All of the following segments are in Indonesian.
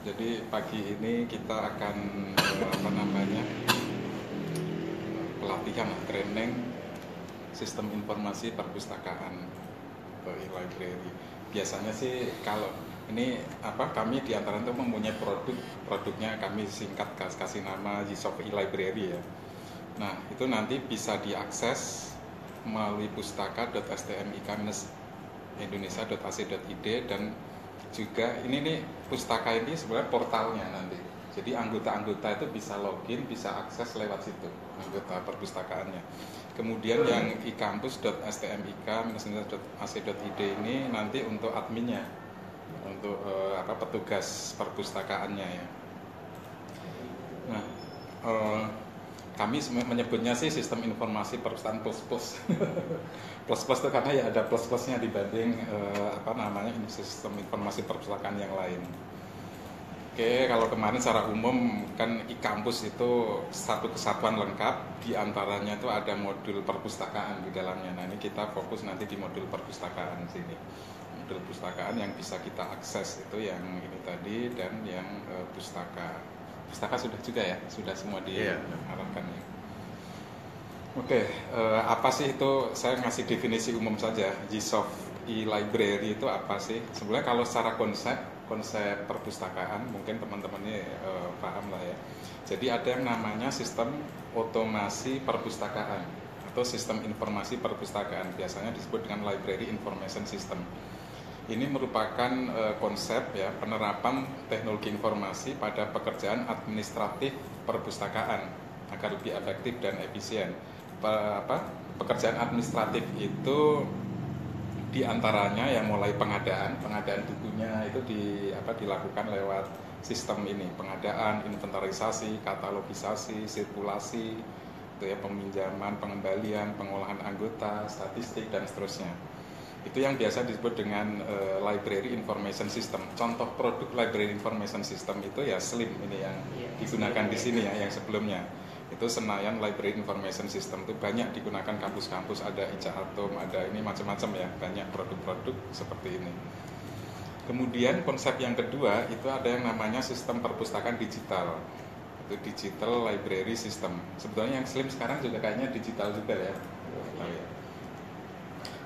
Jadi pagi ini kita akan pelatihan training sistem informasi perpustakaan e-library. Biasanya sih kalau ini kami di antara itu mempunyai produknya kami singkat kasih nama Gsoft e-library ya. Nah, itu nanti bisa diakses melalui pustaka.stmik-indonesia.ac.id dan juga ini nih pustaka ini sebenarnya portalnya nanti. Jadi anggota-anggota itu bisa login, bisa akses lewat situ anggota perpustakaannya. Kemudian yang ikampus.stmik-ac.id ini nanti untuk adminnya, untuk petugas perpustakaannya ya. Nah, kami menyebutnya sih sistem informasi perpustakaan plus-plus. Plus-plus itu karena ya ada plus-plusnya dibanding sistem informasi perpustakaan yang lain. Oke, kalau kemarin secara umum kan e-kampus itu satu kesatuan lengkap, di antaranya itu ada modul perpustakaan di dalamnya. Nah, ini kita fokus nanti di modul perpustakaan sini. Modul perpustakaan yang bisa kita akses itu yang ini tadi dan yang pustaka. Pustaka sudah juga ya, sudah semua diarahkan ya. Oke, apa sih itu? Saya ngasih definisi umum saja. Gsoft e-library itu apa sih? Sebenarnya kalau secara konsep perpustakaan mungkin teman-teman ini paham lah ya. Jadi ada yang namanya sistem otomasi perpustakaan atau sistem informasi perpustakaan. Biasanya disebut dengan library information system. Ini merupakan konsep ya penerapan teknologi informasi pada pekerjaan administratif perpustakaan agar lebih efektif dan efisien. Pekerjaan administratif itu diantaranya yang mulai pengadaan bukunya itu dilakukan lewat sistem ini, pengadaan, inventarisasi, katalogisasi, sirkulasi, itu ya, peminjaman, pengembalian, pengolahan anggota, statistik dan seterusnya. Itu yang biasa disebut dengan library information system. Contoh produk library information system itu ya SLIM ini yang digunakan di sini ya, yang sebelumnya. Itu Senayan Library Information System itu banyak digunakan kampus-kampus, ada ICA Atom, ada ini macam-macam ya, banyak produk-produk seperti ini. Kemudian konsep yang kedua itu ada yang namanya sistem perpustakaan digital. Itu digital library system. Sebetulnya yang SLIM sekarang juga kayaknya digital juga ya.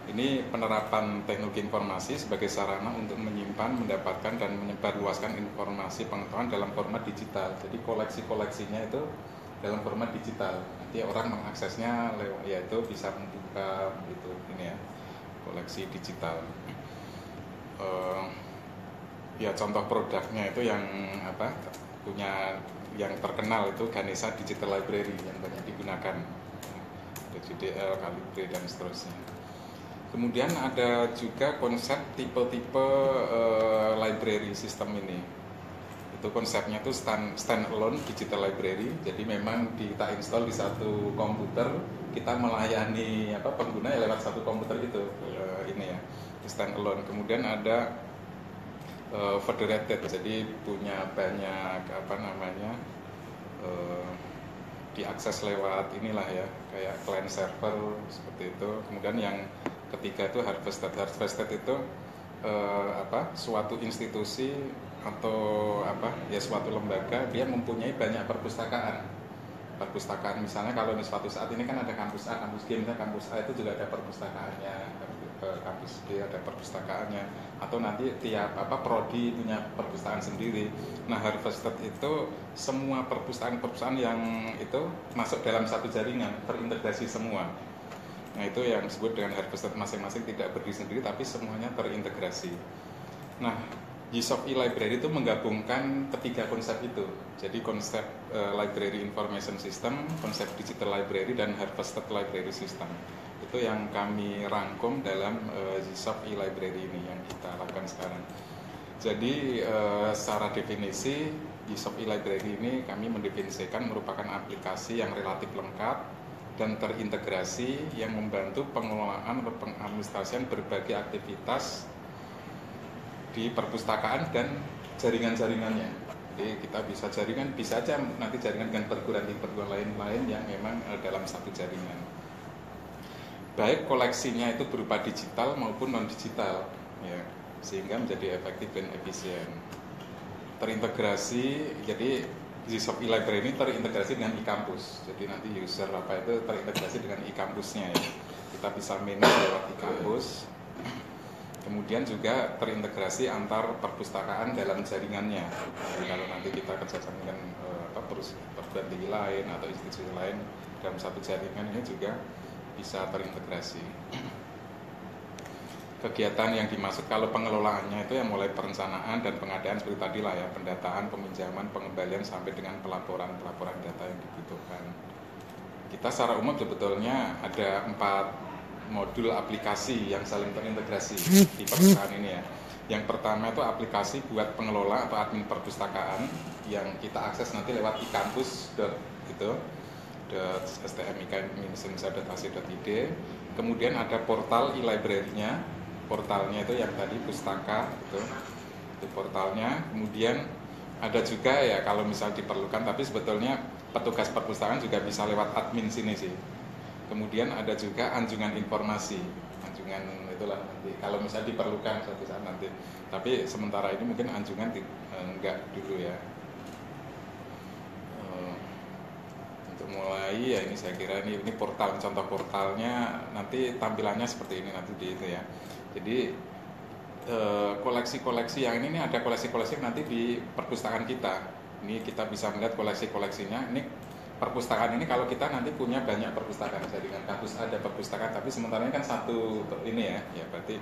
Ini penerapan teknologi informasi sebagai sarana untuk menyimpan, mendapatkan, dan menyebarluaskan informasi pengetahuan dalam format digital. Jadi koleksi-koleksinya itu dalam format digital. Nanti orang mengaksesnya lewat, yaitu bisa membuka gitu ini ya, koleksi digital. Ya contoh produknya itu yang punya yang terkenal itu Ganesha Digital Library yang banyak digunakan, DDL, Kalibre dan seterusnya. Kemudian ada juga konsep tipe-tipe library system ini. Itu konsepnya tuh stand-alone digital library. Jadi memang kita install di satu komputer, kita melayani pengguna ya lewat satu komputer itu. Ini ya, stand-alone. Kemudian ada federated, jadi punya banyak diakses lewat inilah ya, kayak client server seperti itu. Kemudian yang ketiga itu harvested itu suatu institusi atau suatu lembaga, dia mempunyai banyak perpustakaan misalnya kalau suatu saat ini kan ada kampus A, kampus B, misalnya kampus A itu juga ada perpustakaannya, kampus B ada perpustakaannya, atau nanti tiap prodi punya perpustakaan sendiri. Nah, harvested itu semua perpustakaan yang itu masuk dalam satu jaringan, terintegrasi semua. Nah, itu yang disebut dengan harvested, masing-masing tidak berdiri sendiri tapi semuanya terintegrasi. Nah, Gsoft e-library itu menggabungkan ketiga konsep itu. Jadi konsep library information system, konsep digital library, dan harvested library system. Itu yang kami rangkum dalam Gsoft e-library ini yang kita lakukan sekarang. Jadi secara definisi Gsoft e-library ini kami mendefinisikan merupakan aplikasi yang relatif lengkap dan terintegrasi yang membantu pengelolaan atau pengadministrasian berbagai aktivitas di perpustakaan dan jaringan-jaringannya. Jadi kita bisa jaringan, bisa aja nanti jaringan dengan perguruan lain-lain yang memang dalam satu jaringan. Baik koleksinya itu berupa digital maupun non digital, ya, sehingga menjadi efektif dan efisien. terintegrasi. Jadi Zsoft e-library ini terintegrasi dengan e-kampus. Jadi nanti user apa itu terintegrasi dengan e-kampusnya ya. Kita bisa manage lewat e-kampus. Kemudian juga terintegrasi antar perpustakaan dalam jaringannya. Jadi kalau nanti kita kerjasama dengan perguruan tinggi lain atau institusi lain dalam satu jaringan, ini juga bisa terintegrasi. Kegiatan yang dimaksud kalau pengelolaannya itu yang mulai perencanaan dan pengadaan seperti tadi lah ya, pendataan, peminjaman, pengembalian sampai dengan pelaporan data yang dibutuhkan. Kita secara umum sebetulnya ada 4 modul aplikasi yang saling terintegrasi di perusahaan ini ya. Yang pertama itu aplikasi buat pengelola atau admin perpustakaan yang kita akses nanti lewat e-kampus .stmik-indonesia.ac.id. Kemudian ada portal e-library-nya, portalnya itu yang tadi pustaka itu portalnya. Kemudian ada juga ya kalau misal diperlukan, tapi sebetulnya petugas perpustakaan juga bisa lewat admin sini sih. Kemudian ada juga anjungan informasi, anjungan itulah nanti kalau misalnya diperlukan suatu saat nanti. Tapi sementara ini mungkin anjungan enggak dulu ya. Untuk mulai ya ini saya kira ini portal, contoh portalnya nanti tampilannya seperti ini nanti di itu ya. Jadi koleksi-koleksi yang ini ada koleksi-koleksi nanti di perpustakaan kita. Ini kita bisa melihat koleksi-koleksinya. Ini perpustakaan ini kalau kita nanti punya banyak perpustakaan, jadi dengan kampus ada perpustakaan, tapi sementara ini kan satu ini ya berarti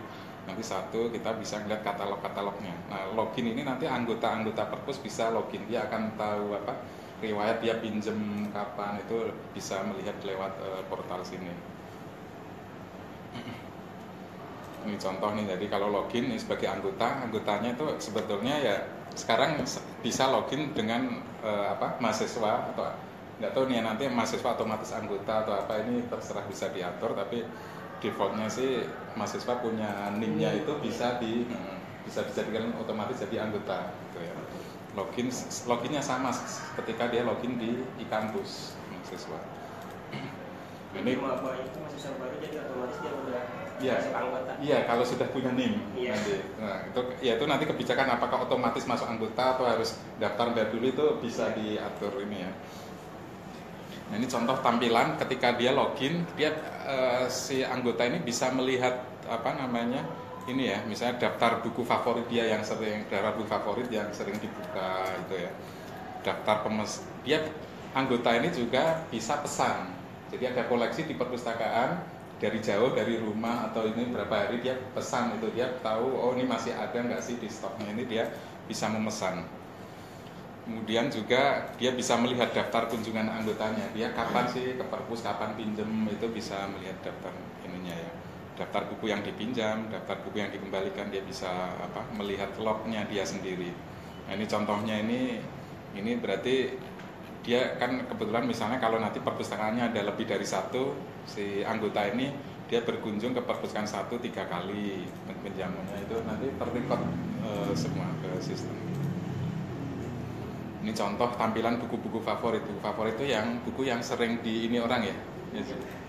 nanti satu kita bisa melihat katalognya. Nah login ini nanti anggota perpus bisa login, dia akan tahu apa riwayat dia pinjem kapan, itu bisa melihat lewat portal sini. Ini contoh nih, jadi kalau login ini sebagai anggotanya itu sebetulnya ya sekarang bisa login dengan mahasiswa atau nggak tahu nih nanti mahasiswa otomatis anggota atau apa, ini terserah bisa diatur, tapi defaultnya sih mahasiswa punya NIM-nya itu bisa dijadikan otomatis jadi anggota gitu ya. Loginnya sama ketika dia login di e-kampus mahasiswa. Ini mahasiswa baru jadi otomatis dia udah masuk anggota. Iya, kalau sudah punya NIM nanti. Nah, itu nanti kebijakan apakah otomatis masuk anggota atau harus daftar dulu itu bisa diatur ini ya. Nah, ini contoh tampilan ketika dia login, dia si anggota ini bisa melihat ini ya, misalnya daftar buku favorit dia yang sering dibuka itu ya. Dia anggota ini juga bisa pesan. Jadi ada koleksi di perpustakaan dari jauh, dari rumah atau ini berapa hari dia pesan, itu dia tahu oh ini masih ada nggak sih di stoknya, ini dia bisa memesan. Kemudian juga dia bisa melihat daftar kunjungan anggotanya, dia kapan sih ke perpus, kapan pinjem, itu bisa melihat daftar ininya ya, daftar buku yang dipinjam, daftar buku yang dikembalikan, dia bisa melihat lognya dia sendiri. Nah ini contohnya, ini berarti dia kan kebetulan misalnya kalau nanti perpustakaannya ada lebih dari satu, si anggota ini dia berkunjung ke perpustakaan 1 3 kali, penjamannya itu nanti terrecord semua ke sistem. Ini contoh tampilan buku-buku favorit. Buku favorit itu buku yang sering di ini orang ya,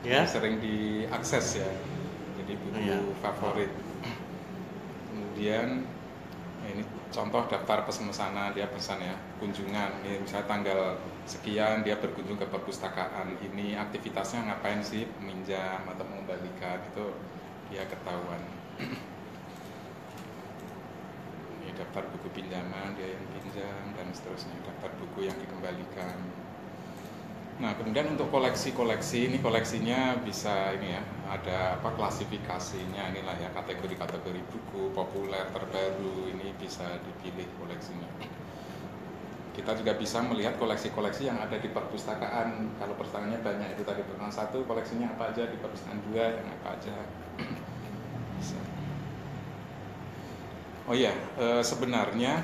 yang sering diakses ya. Jadi buku favorit. Kemudian ini contoh daftar pemesanan, dia pesan ya, kunjungan. Ini misalnya tanggal sekian dia berkunjung ke perpustakaan. Ini aktivitasnya ngapain sih, meminjam atau mengembalikan, itu dia ketahuan. Daftar buku pinjaman, dia yang pinjam dan seterusnya, daftar buku yang dikembalikan. Nah kemudian untuk koleksi-koleksi, ini koleksinya bisa ini ya, ada klasifikasinya, inilah ya, kategori-kategori buku populer terbaru, ini bisa dipilih koleksinya. Kita juga bisa melihat koleksi-koleksi yang ada di perpustakaan. Kalau perpustakaannya banyak, itu tadi perpustakaan 1 koleksinya apa aja, di perpustakaan 2 yang apa aja. Bisa. Oh iya, sebenarnya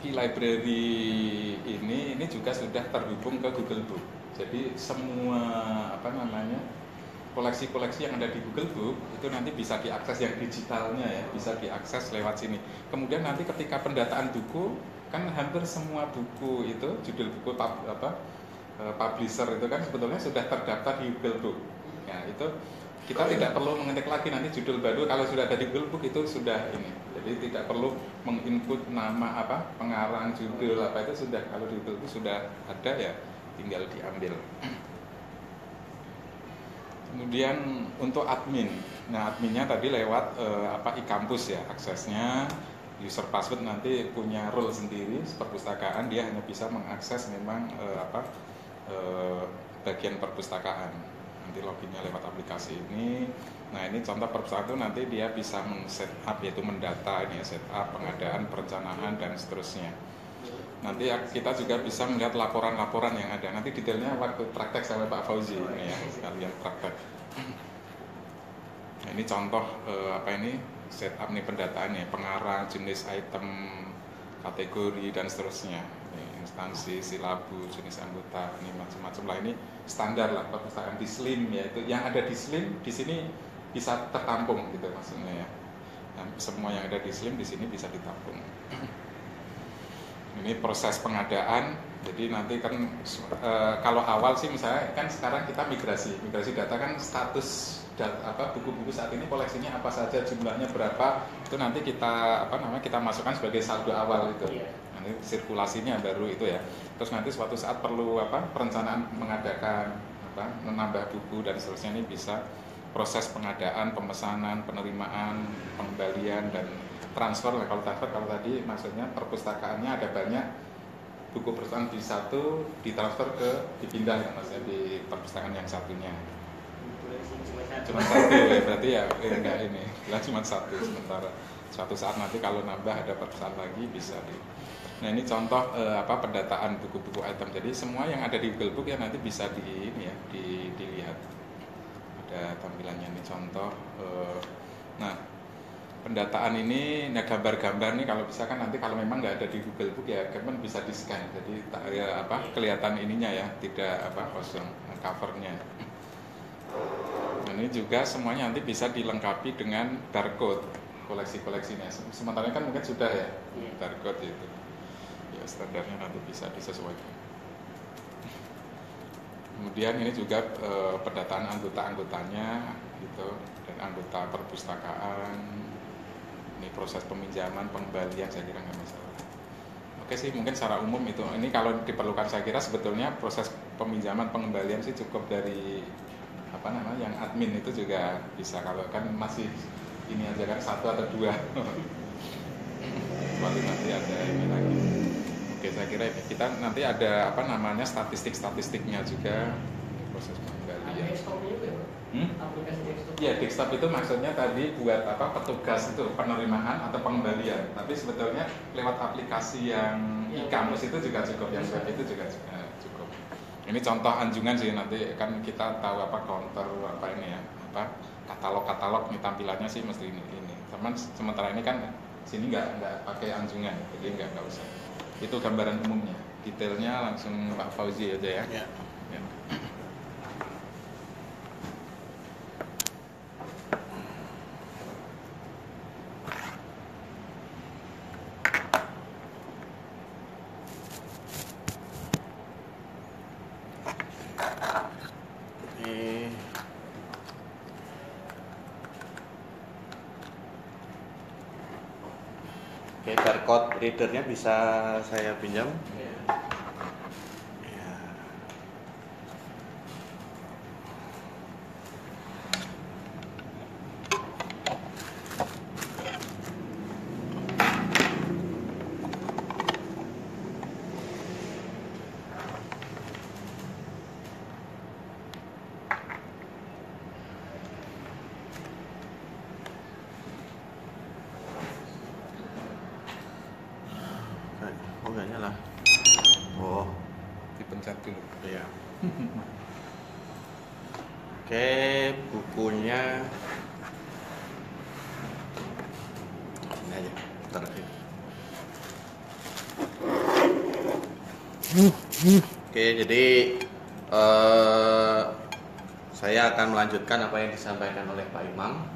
e-library ini juga sudah terhubung ke Google Book. Jadi semua koleksi-koleksi yang ada di Google Book itu nanti bisa diakses, yang digitalnya ya, bisa diakses lewat sini. Kemudian nanti ketika pendataan buku, kan hampir semua buku itu, judul buku publisher itu kan sebetulnya sudah terdaftar di Google Book. Ya, itu kita tidak perlu mengetik lagi nanti judul baru kalau sudah ada di Google Book itu sudah ini. Jadi tidak perlu menginput nama apa pengarang judul apa itu sudah kalau di Google Book sudah ada ya tinggal diambil. Kemudian untuk admin, nah adminnya tadi lewat e-kampus ya aksesnya, user password nanti punya role sendiri perpustakaan, dia hanya bisa mengakses memang bagian perpustakaan. Nanti loginnya lewat aplikasi ini. Nah ini contoh perpustakaan itu nanti dia bisa men-setup yaitu mendata ini ya, setup pengadaan, perencanaan dan seterusnya. Nanti kita juga bisa melihat laporan-laporan yang ada. Nanti detailnya waktu praktek sama Pak Fauzi ini ya, sekalian praktek. Nah, ini contoh setup nih pendataannya, pengarang, jenis item, kategori dan seterusnya. Ini instansi, silabus, jenis anggota, ini macam-macam lah. Ini standar lah perpustakaan di Slim ya. Itu yang ada di Slim di sini bisa tertampung gitu maksudnya ya. Nah, semua yang ada di Slim di sini bisa ditampung. Ini proses pengadaan, jadi nanti kan kalau awal sih misalnya kan sekarang kita migrasi data kan status buku-buku saat ini koleksinya apa saja, jumlahnya berapa, itu nanti kita kita masukkan sebagai saldo awal itu. Nanti sirkulasinya baru itu ya. Terus nanti suatu saat perlu perencanaan mengadakan menambah buku dan seterusnya, ini bisa proses pengadaan, pemesanan, penerimaan, pengembalian dan transfer. Kalau tadi maksudnya perpustakaannya ada banyak buku perpustakaan di satu ditransfer dipindah ya, maksudnya di perpustakaan yang satunya. Cuma satu ya berarti ya enggak ini, cuma satu sementara. Suatu saat nanti kalau nambah ada perpustakaan lagi bisa di. Nah ini contoh pendataan buku-buku item. Jadi semua yang ada di Google Book ya nanti bisa dilihat. Ada tampilannya ini contoh. Pendataan ini, nah gambar-gambar nih kalau bisa kan nanti kalau memang nggak ada di Google Book ya kan bisa di scan, jadi kelihatan ininya ya, tidak kosong covernya. Ini juga semuanya nanti bisa dilengkapi dengan barcode koleksi-koleksinya. Sementara kan mungkin sudah ya barcode itu, ya standarnya nanti bisa disesuaikan. Kemudian ini juga pendataan anggota-anggotanya gitu dan anggota perpustakaan. Ini proses peminjaman, pengembalian saya kira nggak masalah. Oke sih mungkin secara umum itu. Ini kalau diperlukan saya kira sebetulnya proses peminjaman, pengembalian sih cukup dari yang admin itu juga bisa, kalau kan masih ini aja kan satu atau dua. Kecuali nanti ada ini lagi. Oke saya kira kita nanti ada statistik-statistiknya juga proses pengembalian. Ya desktop itu maksudnya tadi buat petugas itu penerimaan atau pengembalian. Tapi sebetulnya lewat aplikasi yang e-kampus itu juga cukup, yang web itu juga cukup. Ini contoh anjungan sih, nanti kan kita tahu counter katalog ini tampilannya sih mesti ini. Sementara ini kan sini nggak pakai anjungan, jadi nggak usah. Itu gambaran umumnya. Detailnya langsung Pak Fauzi aja ya. Ya. Oke, barcode readernya bisa saya pinjam? Ya. Oh nggak nyala. Oh, dipencet dulu. Iya. Oke, bukunya ini aja. Bentar lagi. Oke, jadi saya akan melanjutkan apa yang disampaikan oleh Pak Imam.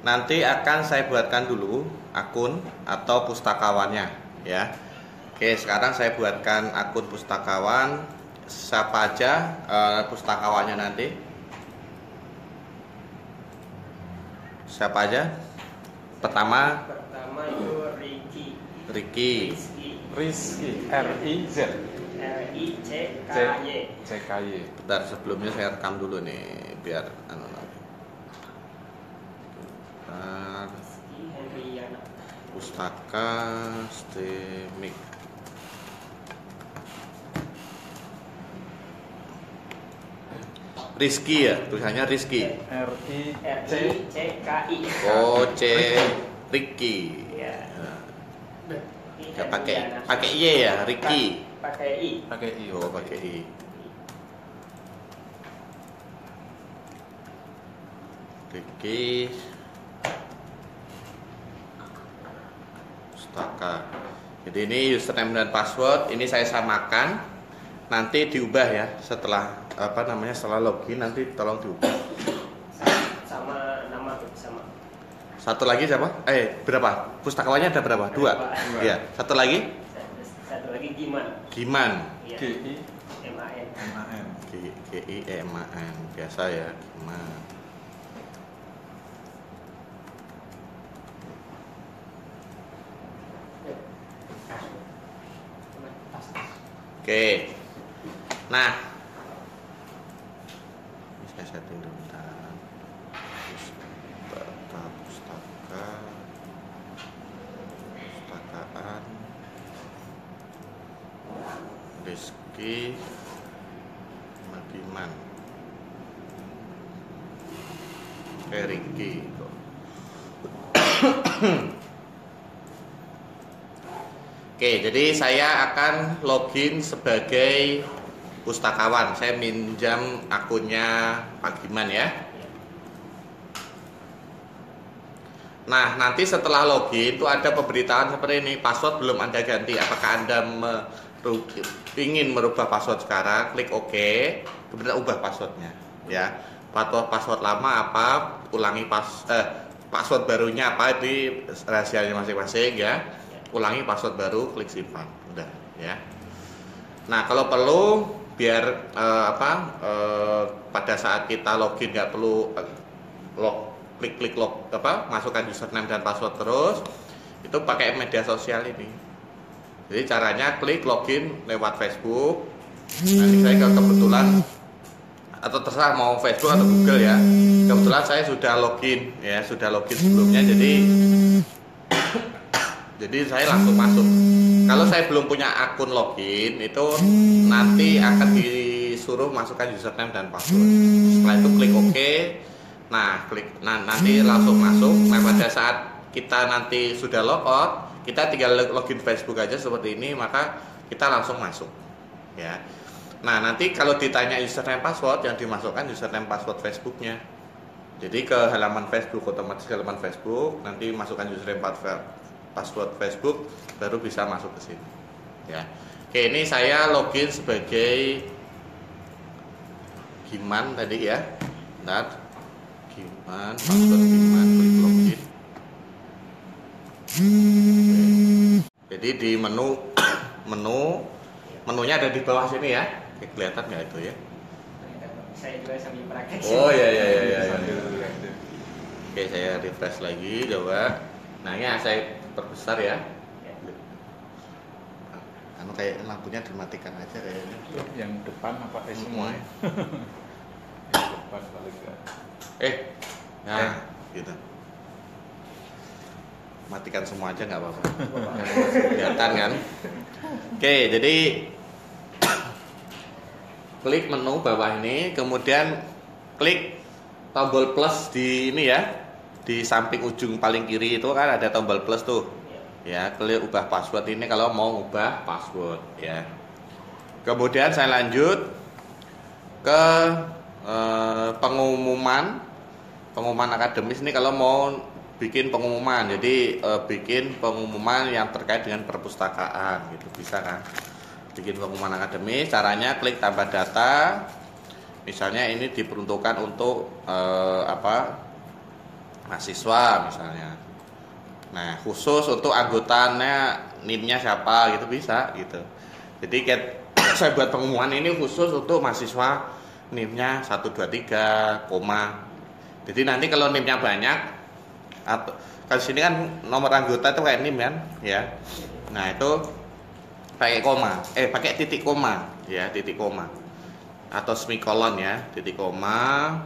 Nanti akan saya buatkan dulu akun atau pustakawannya ya. Oke, sekarang saya buatkan akun pustakawan. siapa aja pustakawannya nanti? Siapa aja? Pertama itu Ricky. Ricky. Rizky, R-I-Z R-I-C-K-Y. CKY. Bentar, sebelumnya saya rekam dulu nih biar anu nanti. Bentar. Rizky Hendriana. Pustaka Stemik. Rizky ya, tulisannya Rizky. R-I-C R-I-C-K-I. Oh, C Ricky. Ya. Ya, pakai Y ya, Ricky. Pakai I. pakai I. Oh, pakai I. Ricky Pustaka. Jadi ini username dan password ini saya samakan. Nanti diubah ya setelah setelah login nanti tolong diubah. Sama nama tuh sama. Satu lagi siapa? Berapa? Pustakawannya ada berapa? Dua. Iya. Satu lagi? Satu lagi Giman. Giman. Iya. G-I-M-A-N. M-A-N. Giman. Biasa ya, Giman. Oke. Nah, ini saya setting dulu bentar. Pustakaan Rizky Magiman Ricky. Oke, jadi saya akan login sebagai pustakawan. Saya minjam akunnya Pak Giman ya. Nah, nanti setelah login itu ada pemberitahuan seperti ini, password belum Anda ganti. Apakah Anda ingin merubah password sekarang? Klik OK, kemudian ubah passwordnya ya. Password lama apa? Ulangi password barunya apa? Di rahasianya masing-masing ya. Ulangi password baru, klik simpan, udah ya. Nah, kalau perlu biar pada saat kita login nggak perlu klik masukkan username dan password terus, itu pakai media sosial ini. Jadi caranya klik login lewat Facebook. Nanti saya kebetulan atau terserah mau Facebook atau Google ya. Kebetulan saya sudah login sebelumnya, jadi saya langsung masuk. Kalau saya belum punya akun login, itu nanti akan disuruh masukkan username dan password. Setelah itu klik OK. Nanti langsung masuk. Nah, pada saat kita nanti sudah logout, kita tinggal login Facebook aja seperti ini, maka kita langsung masuk. Ya. Nah, nanti kalau ditanya username password, yang dimasukkan username password Facebooknya. Jadi ke halaman Facebook, otomatis ke halaman Facebook, nanti masukkan username password Facebook, baru bisa masuk ke sini. Ya. Oke, ini saya login sebagai Giman tadi ya. Bentar. Giman, password Giman, klik login. Jadi di menunya ada di bawah sini ya. Kelihatan nggak itu ya? Saya juga sambil praktek. Oh ya. Sambil aktif. Oke, saya refresh lagi coba. Nah, ini saya perbesar ya. Kayak lampunya dimatikan aja kayaknya. Yang depan apa semua ya? Yang depan paling enggak. Gitu. Matikan semua aja nggak apa-apa. Kelihatan kan? Oke, jadi klik menu bawah ini, kemudian klik tombol plus di ini ya, di samping ujung paling kiri itu kan ada tombol plus tuh. Ya, klik ubah password ini kalau mau ubah password ya. Kemudian saya lanjut ke pengumuman akademis ini kalau mau bikin pengumuman. Jadi bikin pengumuman yang terkait dengan perpustakaan gitu, bisa kan? Bikin pengumuman akademis, caranya klik tambah data. Misalnya ini diperuntukkan untuk mahasiswa misalnya. Nah, khusus untuk anggotanya NIM-nya siapa gitu bisa gitu. Jadi saya buat pengumuman ini khusus untuk mahasiswa NIM-nya 123, koma. Jadi nanti kalau NIM-nya banyak, atau kalau sini kan nomor anggota itu kayak NIM kan, ya. Nah itu pakai koma, pakai titik koma, ya titik koma, atau semikolon ya, titik koma.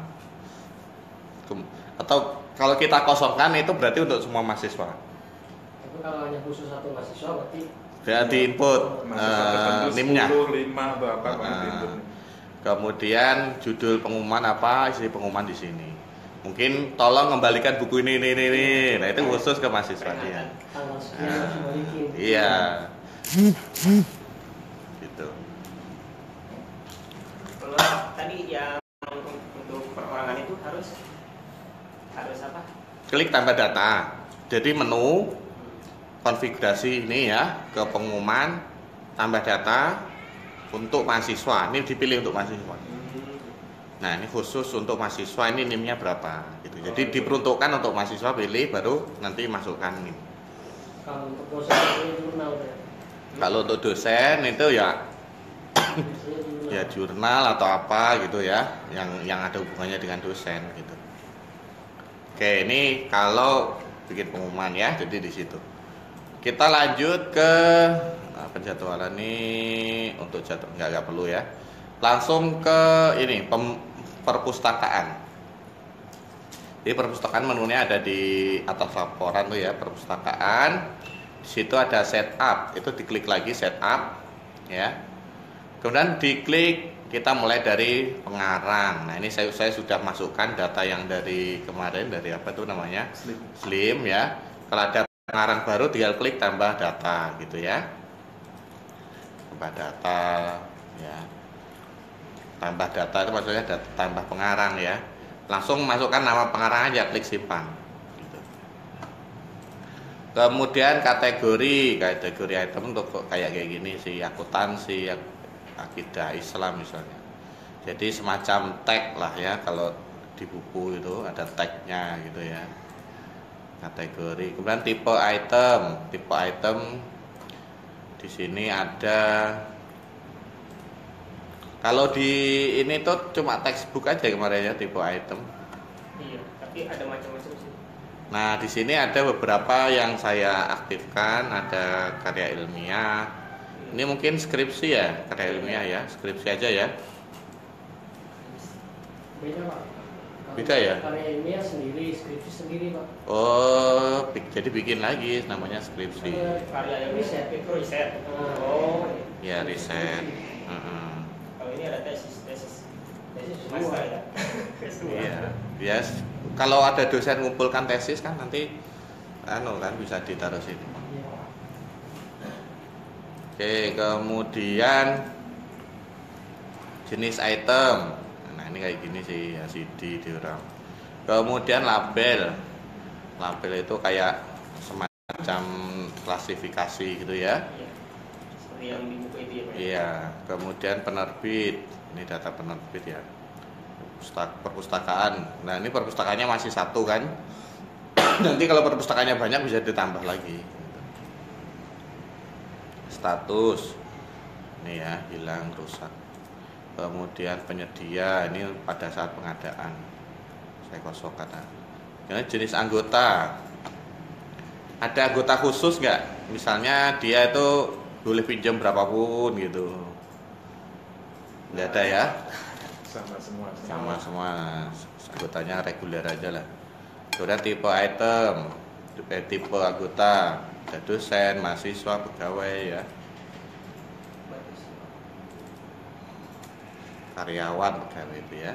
Atau kalau kita kosongkan itu berarti untuk semua mahasiswa. Tapi kalau hanya khusus satu mahasiswa berarti Ya di input NIM-nya. 10, 5 atau apa di input. Kemudian judul pengumuman apa, isi pengumuman di sini. Mungkin tolong kembalikan buku ini. Nah itu khusus ke mahasiswa dia. tanggal sekian harus dibalikin. Iya. Gitu. Kalau tadi yang untuk perorangan itu harus apa? Klik tambah data. Jadi menu konfigurasi ini ya, ke pengumuman tambah data untuk mahasiswa. Ini dipilih untuk mahasiswa. Nah, ini khusus untuk mahasiswa, ini NIM-nya berapa gitu. Jadi diperuntukkan untuk mahasiswa, pilih baru nanti masukkan NIM. Kalau untuk dosen itu jurnal ya. Kalau untuk dosen itu ya Biasanya jurnal. ya jurnal atau apa gitu ya, yang ada hubungannya dengan dosen gitu. Oke, ini kalau bikin pengumuman ya, jadi di situ. Kita lanjut ke penjadwalan ini untuk jadwal nggak perlu ya. Langsung ke ini perpustakaan. Jadi perpustakaan menunya ada di atas laporan tuh ya, perpustakaan. Di situ ada setup, itu diklik lagi setup ya. Kemudian diklik, kita mulai dari pengarang. Nah, ini saya sudah masukkan data yang dari kemarin, dari apa itu namanya? Slim ya. Kalau ada pengarang baru tinggal klik tambah data gitu ya. Tambah data ya. Tambah data itu maksudnya tambah pengarang ya. Langsung masukkan nama pengarang aja, klik simpan gitu. Kemudian kategori item untuk kayak gini sih, akuntansi, akidah Islam misalnya. Jadi semacam tag lah ya, kalau di buku itu ada tagnya gitu ya. Kategori. Kemudian tipe item di sini ada. Kalau di ini tuh cuma textbook aja kemarin ya, tipe item. Iya, tapi ada macam-macam sih. Nah, di sini ada beberapa yang saya aktifkan, ada karya ilmiah. Ini mungkin skripsi ya, karya ilmiah ya, skripsi aja ya. Beda Pak. Kalau Beda ya? Karya ilmiah sendiri, skripsi sendiri Pak. Oh, jadi bikin lagi namanya skripsi. Karya yang Riset. itu riset. Oh, Ya, riset. Heeh. Kalau ini ada tesis. tesis Master semua. ya. Iya, bias. Kalau ada dosen ngumpulkan tesis kan nanti kan bisa ditaruh sini. Iya. Oke, kemudian jenis item. Nah, ini kayak gini sih, ya, CD diorang. Kemudian label. Label itu kayak semacam klasifikasi gitu ya. Iya. Seperti yang di buku itu ya, Pak. Iya, kemudian penerbit. Ini data penerbit ya. Perpustakaan. Nah, ini perpustakaannya masih satu kan. Nanti kalau perpustakaannya banyak bisa ditambah lagi. Status. Ini ya, hilang, rusak. Kemudian penyedia, ini pada saat pengadaan. Saya kosong kata. Kemudian jenis anggota. Ada anggota khusus nggak? Misalnya dia itu boleh pinjam berapapun gitu. Nggak ada ya? Sama semua. Anggotanya reguler aja lah. Kemudian tipe item, tipe anggota, ada dosen, mahasiswa, pegawai ya, karyawan, pegawai itu ya.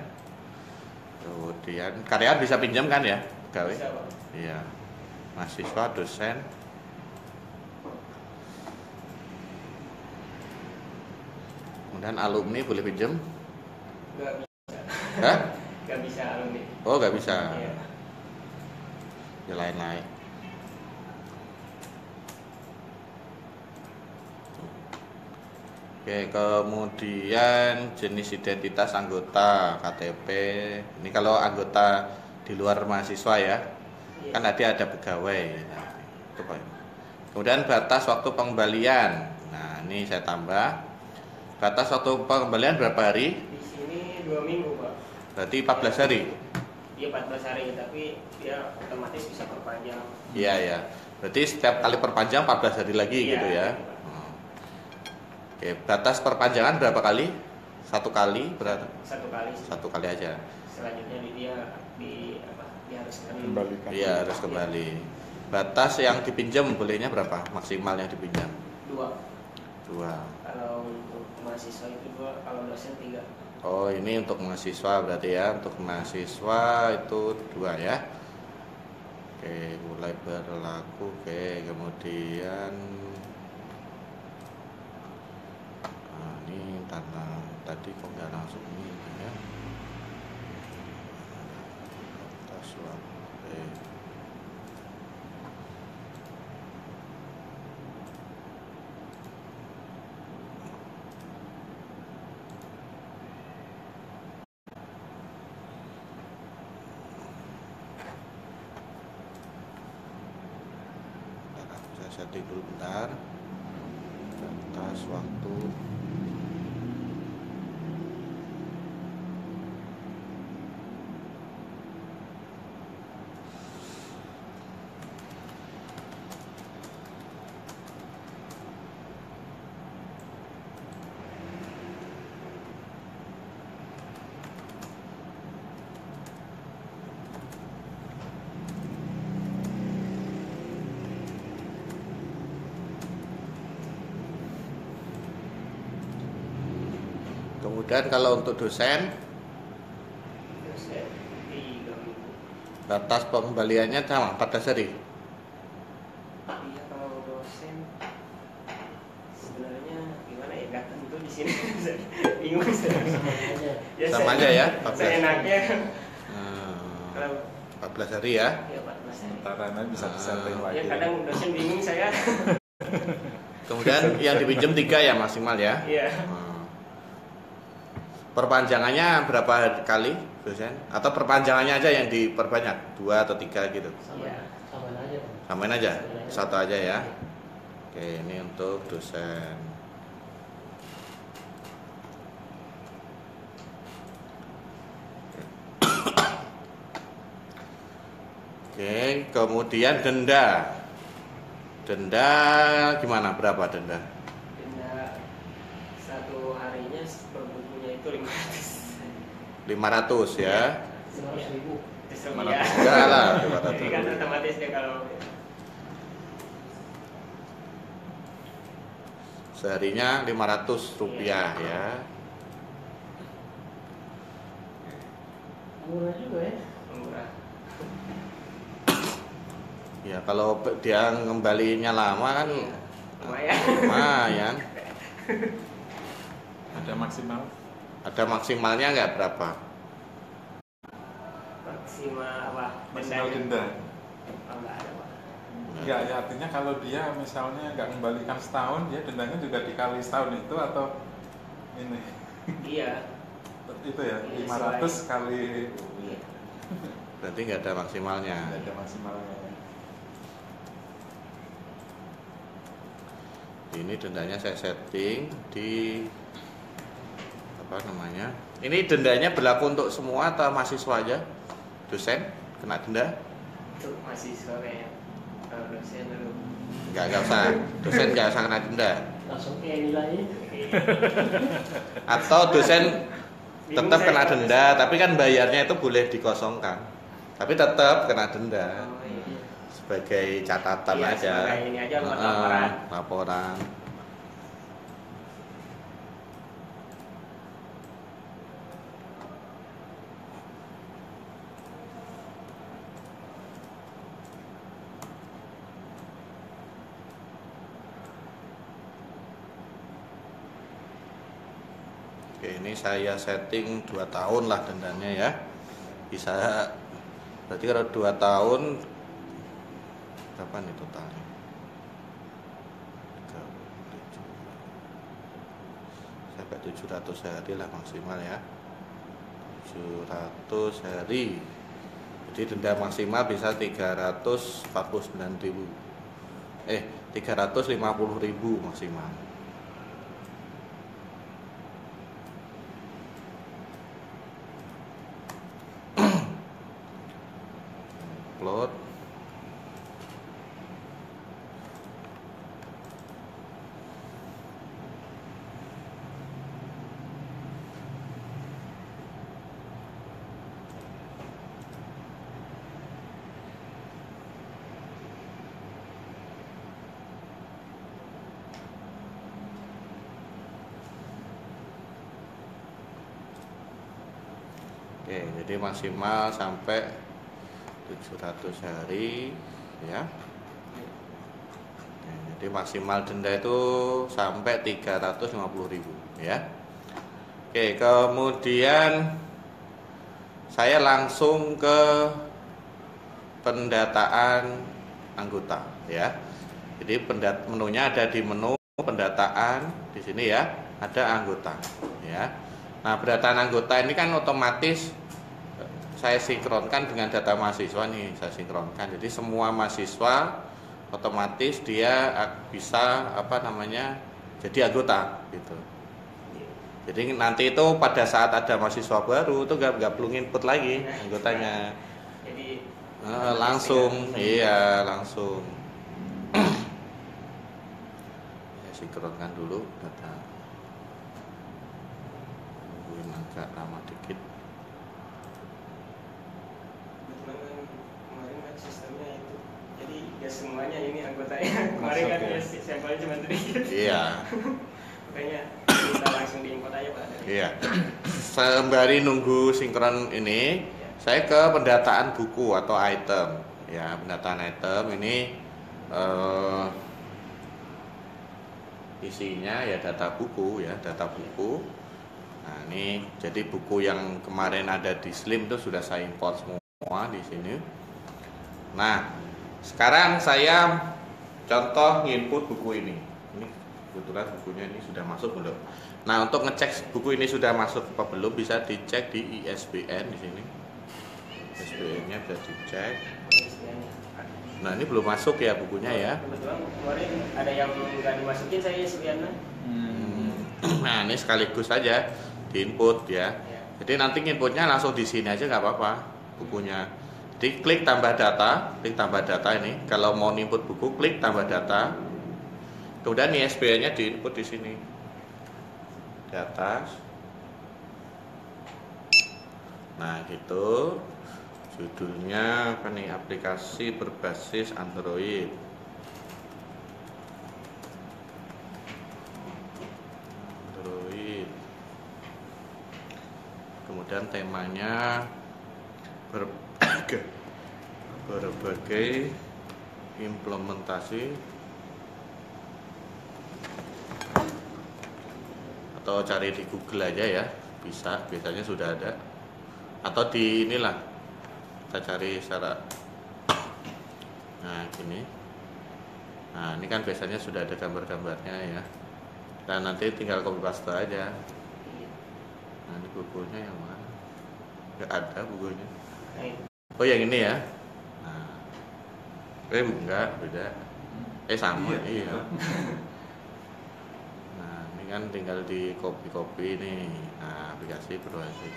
Kemudian karyawan bisa pinjam kan ya, pegawai? Bisa, Pak. Iya. Mahasiswa, dosen. Kemudian alumni boleh pinjam? Nggak bisa. Hah? Nggak bisa alumni. Oh, nggak bisa. Iya. Ya lain-lain. Oke, kemudian jenis identitas anggota KTP. Ini kalau anggota di luar mahasiswa ya, Iya. kan tadi ada pegawai. Itu Pak. Kemudian batas waktu pengembalian. Nah, ini saya tambah Batas waktu pengembalian berapa hari? Di sini 2 minggu Pak. Berarti 14 hari. Iya 14 hari, tapi dia otomatis bisa perpanjang. Iya ya. Berarti setiap kali perpanjang 14 hari lagi Iya, gitu ya. gitu, Pak. Oke, batas perpanjangan berapa kali? 1 kali berarti? 1 kali. 1 kali aja. Selanjutnya dia diharuskan Kembalikan. Iya, harus kembali. Batas yang dipinjam bolehnya berapa? Maksimal yang dipinjam? 2. 2. Kalau untuk mahasiswa itu 2, kalau dosen 3. Oh, ini untuk mahasiswa berarti ya. Untuk mahasiswa itu 2 ya. Oke, mulai berlaku. Oke, kemudian ini tanah tadi kok nggak langsung ini ya. Batas waktu. Saya setting dulu bentar. Batas waktu. Kemudian kalau untuk dosen, Dosen 3 minggu. batas pengembaliannya sama 14 hari. Iya, kalau dosen sebenarnya gimana ya, nggak tentu di sini. Bingung saya. Ya, Sama aja ya, 14. Saya enaknya Hmm, kalau 14 hari ya. ya 14 hari. Sementara nanti bisa disetting Ya lagi. kadang dosen bingung saya. Kemudian yang dipinjam 3 ya maksimal ya. Iya. Perpanjangannya berapa kali dosen? Atau perpanjangannya aja yang diperbanyak 2 atau 3 gitu? Iya. Samain aja Pak. Samain aja, 1 aja ya. Oke, ini untuk dosen. Oke, kemudian denda. Denda gimana? Berapa denda? Denda 1 harinya per bukunya itu 500. 500 ya. 100.000. Ya. Enggak lah, Jadi kan 500. otomatis dia kalau Seharinya 500 rupiah ya. Murah juga ya. murah. Ya kalau dia ngembalinya lama kan Lumayan. lumayan. Ada maksimal. Ada maksimalnya nggak berapa? Maksimal apa? Maksimal Dendanya? denda. Oh, nggak ada Pak. Enggak, ya artinya kalau dia misalnya nggak mengembalikan setahun, dia dendanya juga dikali setahun itu atau ini Iya. itu ya Iya, 500 kali Iya. Berarti nggak ada maksimalnya. nggak ada maksimalnya. Ini dendanya saya setting di apa namanya? Ini dendanya berlaku untuk semua atau mahasiswa aja? Dosen kena denda? Itu masih sore ya. Kalau dosen dulu. Nggak usah. Dosen nggak usah kena denda. Langsung nilainya. Atau dosen Bingung tetap saya kena kalau denda, tapi kan bayarnya itu boleh dikosongkan. Tapi tetap kena denda. Oh, iya. Sebagai catatan Iya, aja. sebagai ini aja buat Heeh, laporan. laporan. Oke, ini saya setting 2 tahun lah dendanya ya. Bisa, berarti kalau 2 tahun berapa nih totalnya? 37. Sampai 700 hari lah maksimal ya. 700 hari. Jadi denda maksimal bisa 349.000. 350.000 maksimal. upload. Oke, jadi maksimal sampai 700 hari ya. Jadi maksimal denda itu sampai 350.000 ya. Oke, kemudian saya langsung ke pendataan anggota ya. Jadi menunya ada di menu pendataan di sini ya, ada anggota ya. Nah, pendataan anggota ini kan otomatis saya sinkronkan dengan data mahasiswa nih, saya sinkronkan. Jadi semua mahasiswa otomatis dia bisa jadi anggota gitu. Jadi nanti itu pada saat ada mahasiswa baru itu nggak perlu input lagi anggotanya. Jadi langsung, iya langsung. Saya sinkronkan dulu data. Tungguin agak lama dikit. kemarin kan sistemnya itu, jadi ya semuanya ini anggotanya. Kemarin kan ya sampelnya cuma sedikit. Iya. Makanya kita langsung diimport aja Pak. Iya. Sembari nunggu sinkron ini, saya ke pendataan buku atau item. Ya, pendataan item ini isinya ya data buku ya, data buku. Nah, ini jadi buku yang kemarin ada di Slim itu sudah saya import semua di sini. Nah, sekarang saya contoh input buku ini. Ini kebetulan bukunya ini sudah masuk belum? Nah, untuk ngecek buku ini sudah masuk apa belum bisa dicek di ISBN di sini. ISBN-nya bisa dicek. Nah, ini belum masuk ya bukunya ya. Kebetulan kemarin ada yang nggak dimasukin saya sebenarnya. Nah, ini sekaligus saja di input ya. Jadi nanti inputnya langsung di sini aja nggak apa-apa bukunya. Jadi klik tambah data ini. Kalau mau input buku, klik tambah data. Kemudian ISBN-nya di input di sini. Di atas. Nah, gitu. Judulnya apa nih? Aplikasi berbasis Android. Kemudian temanya berbagai implementasi, atau cari di Google aja ya, bisa, biasanya sudah ada, atau di inilah kita cari secara nah gini. Nah, ini kan biasanya sudah ada gambar-gambarnya ya, dan nanti tinggal copy paste aja. Nah, ini bukunya yang mana? Nggak ada bukunya. Oh, yang ini ya. Nah, enggak, beda. Sama, iya. Nah, ini kan tinggal di copy nih. Nah, aplikasi berbasis.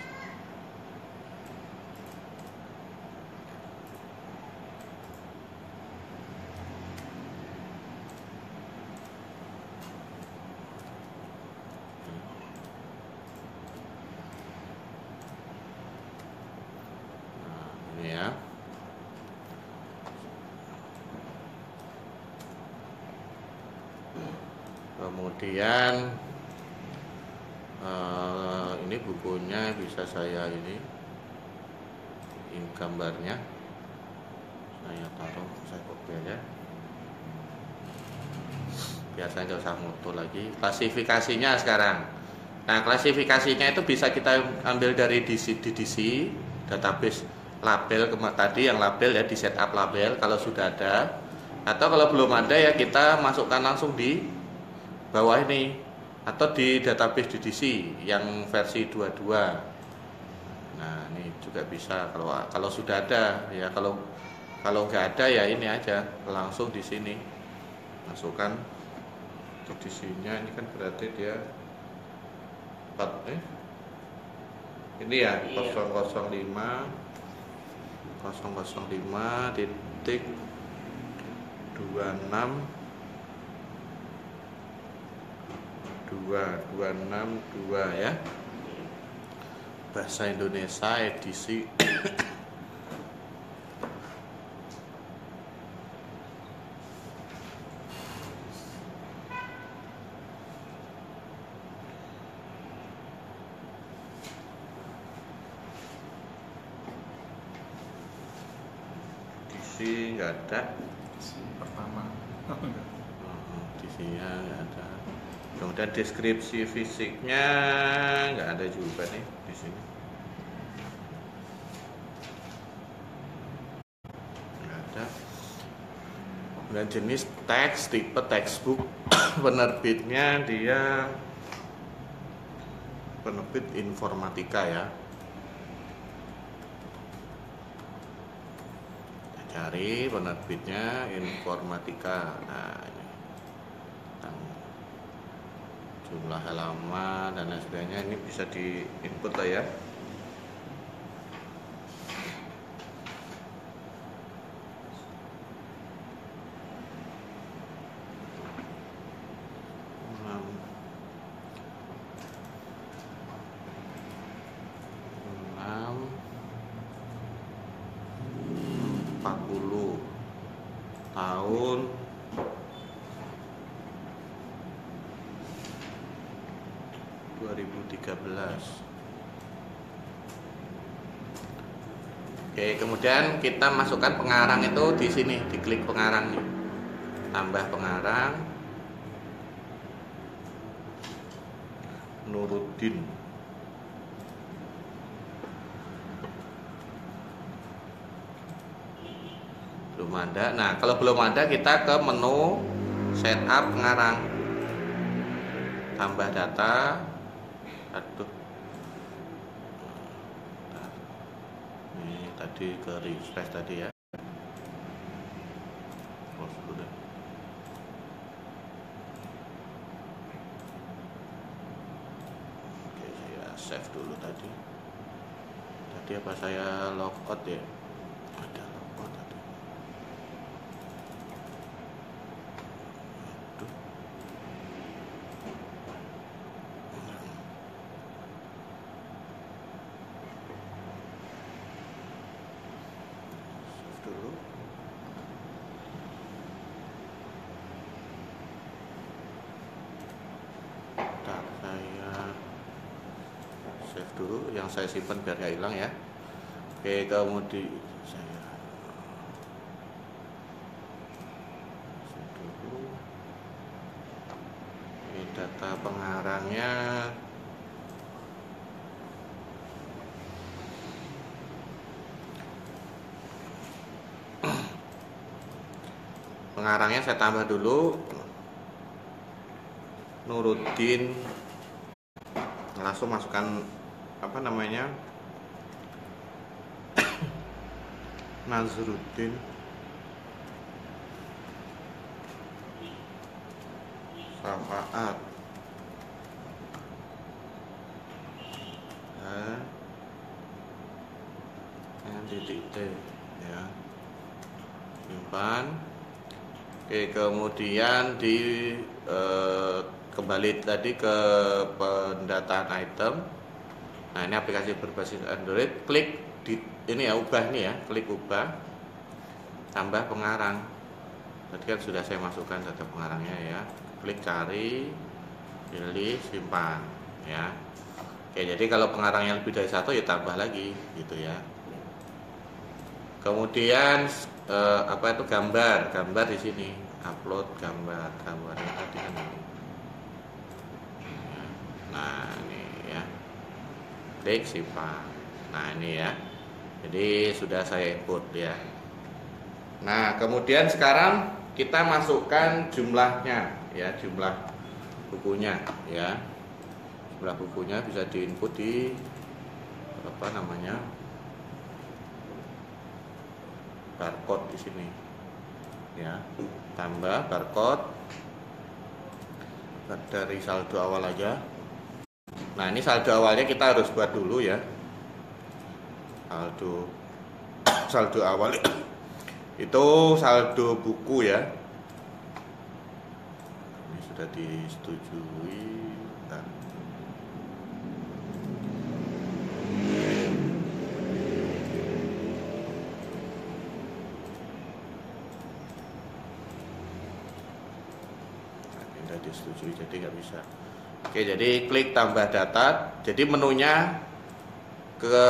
Ya. Kemudian ini bukunya bisa saya ini gambarnya saya taruh, saya copy aja. Biasanya nggak usah foto lagi. Klasifikasinya sekarang. Nah, klasifikasinya itu bisa kita ambil dari DDC, database label tadi yang label ya, di setup label kalau sudah ada, atau kalau belum ada ya kita masukkan langsung di bawah ini, atau di database DDC yang versi 22. Nah, ini juga bisa kalau sudah ada ya. Kalau nggak ada ya ini aja langsung di sini masukkan DDC-nya. Ini kan berarti dia ini ya 005 005.262 ya. Bahasa Indonesia edisi nggak ada. Pertama. Edisinya nggak ada. Kemudian deskripsi fisiknya nggak ada juga nih di sini. Nggak ada. Dan jenis teks, tipe textbook, penerbitnya dia penerbit informatika ya. Cari penerbitnya informatika. Nah, ini jumlah halaman dan lain sebagainya ini bisa di input lah ya. Tahun 2013. Oke, kemudian kita masukkan pengarang itu di sini, diklik pengarang nih. Tambah pengarang Nuruddin. Belum ada. Nah, kalau belum ada kita ke menu setup pengarang. Tambah data. Aduh. Ini tadi ke refresh tadi ya. Close dulu deh. Oke, saya save dulu tadi. Tadi apa saya logout ya? Ada logout tadi. Aduh. Save dulu. Bentar, saya save dulu yang saya simpan biar gak hilang ya. Oke, kemudian saya save dulu. Ini data pengarangnya. Pengarangnya saya tambah dulu Nuruddin. Langsung masukkan apa namanya, Nazruddin Safaat dengan titik T ya, simpan. Oke, kemudian kembali tadi ke pendataan item. Nah, ini aplikasi berbasis Android. Klik di ini ya, ubah nih ya, klik ubah, tambah pengarang. Tadi kan sudah saya masukkan data pengarangnya ya. Klik cari, pilih, simpan ya. Oke, jadi kalau pengarangnya lebih dari satu ya tambah lagi gitu ya. Kemudian apa itu gambar di sini, upload gambarnya tadi kan ini. Nah, ini ya. Klik simpan. Nah, ini ya. Jadi sudah saya input ya. Nah, kemudian sekarang kita masukkan jumlahnya ya, jumlah bukunya ya. Jumlah bukunya bisa diinput di apa namanya, barcode di sini ya. Tambah barcode dari saldo awal aja. Nah, ini saldo awalnya kita harus buat dulu ya, saldo awal itu saldo buku ya. Ini sudah disetujui. Bentar. Sudah disetujui, jadi nggak bisa. Oke, jadi klik tambah data. Jadi menunya ke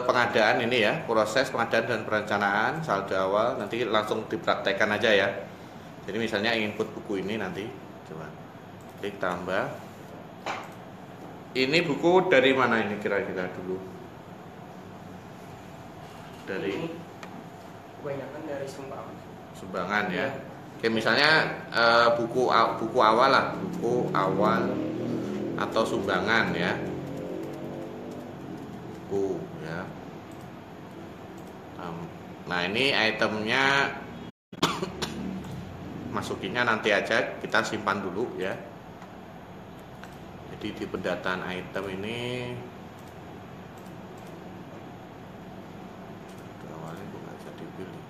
pengadaan ini ya, proses pengadaan dan perencanaan saldo awal, nanti langsung dipraktekkan aja ya. Jadi misalnya ingin input buku ini, nanti coba klik tambah. Ini buku dari mana ini kira-kira dulu? Dari Ini kebanyakan dari sumbangan ya. Oke, misalnya buku awal lah, buku awal atau sumbangan ya. Buku ya. Nah, ini itemnya masukinnya nanti aja, kita simpan dulu ya. Jadi di pendataan item ini awalnya nggak bisa dipilih.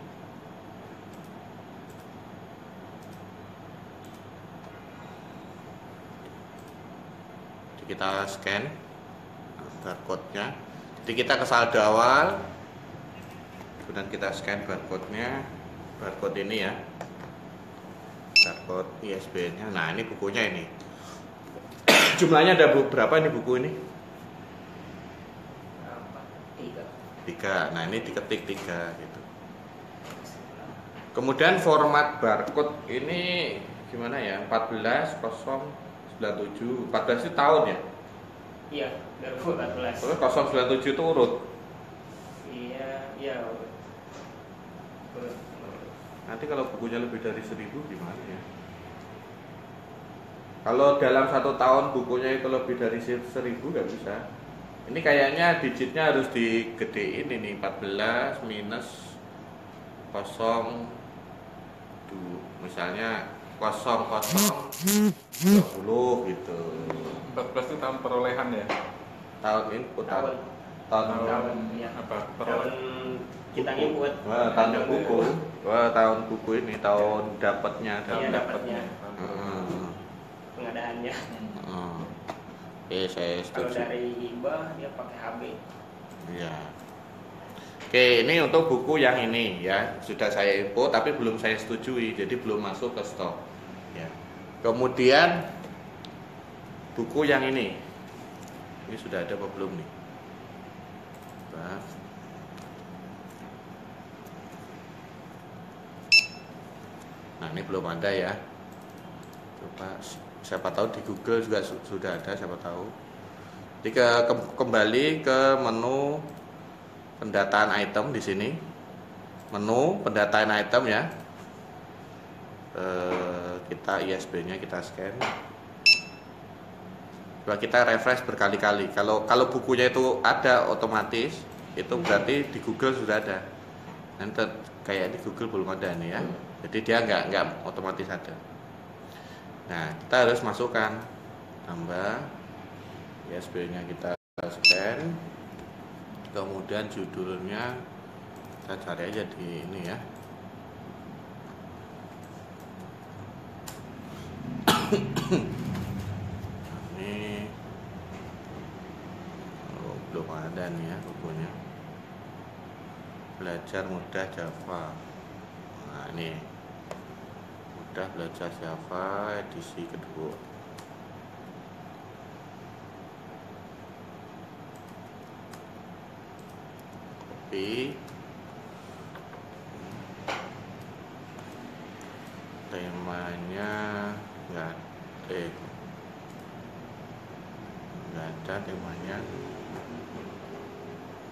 Jadi kita scan barcode-nya. Jadi kita ke saldo awal, kemudian kita scan barcode-nya, barcode ini ya, barcode ISBN-nya. Nah, ini bukunya ini. Jumlahnya ada berapa ini buku ini? Tiga. Nah, ini diketik 3 gitu. Kemudian format barcode ini gimana ya? 14.097. 14 itu tahun ya? Iya, 2014. Terus 097 itu urut. Iya. Nanti kalau bukunya lebih dari 1000 gimana ya? Kalau dalam 1 tahun bukunya itu lebih dari 1000 nggak bisa. Ini kayaknya digitnya harus digedein ini, 14 minus 0, misalnya 0020 gitu. 14 itu tahun perolehan ya? Tahun input, tahun Iya. Apa? Tahun kita input. tahun buku. Tahun buku ini, tahun dapatnya, Iya, dapatnya. Pengadaan. Pengadaannya. Oke, saya Kalau setuju. dari hibah dia pakai HB. Iya. Oke, ini untuk buku yang ini ya, sudah saya input tapi belum saya setujui, jadi belum masuk ke stok. Ya. Kemudian buku yang ini sudah ada apa belum nih? Coba. Nah, ini belum ada ya. Coba, siapa tahu di Google juga sudah ada, siapa tahu. Jadi kembali ke menu pendataan item di sini. Menu pendataan item ya. Kita ISB-nya kita scan. Coba kita refresh berkali-kali. Kalau bukunya itu ada otomatis, itu berarti di Google sudah ada. Nanti kayak di Google belum ada nih ya. Jadi dia nggak otomatis ada. Nah, kita harus masukkan tambah ISB-nya kita scan. Kemudian judulnya kita cari aja di ini ya. Ini belum ada nih ya bukunya. Belajar mudah Java. Nah, ini mudah belajar Java edisi kedua. Copy. Temanya nggak ada temanya.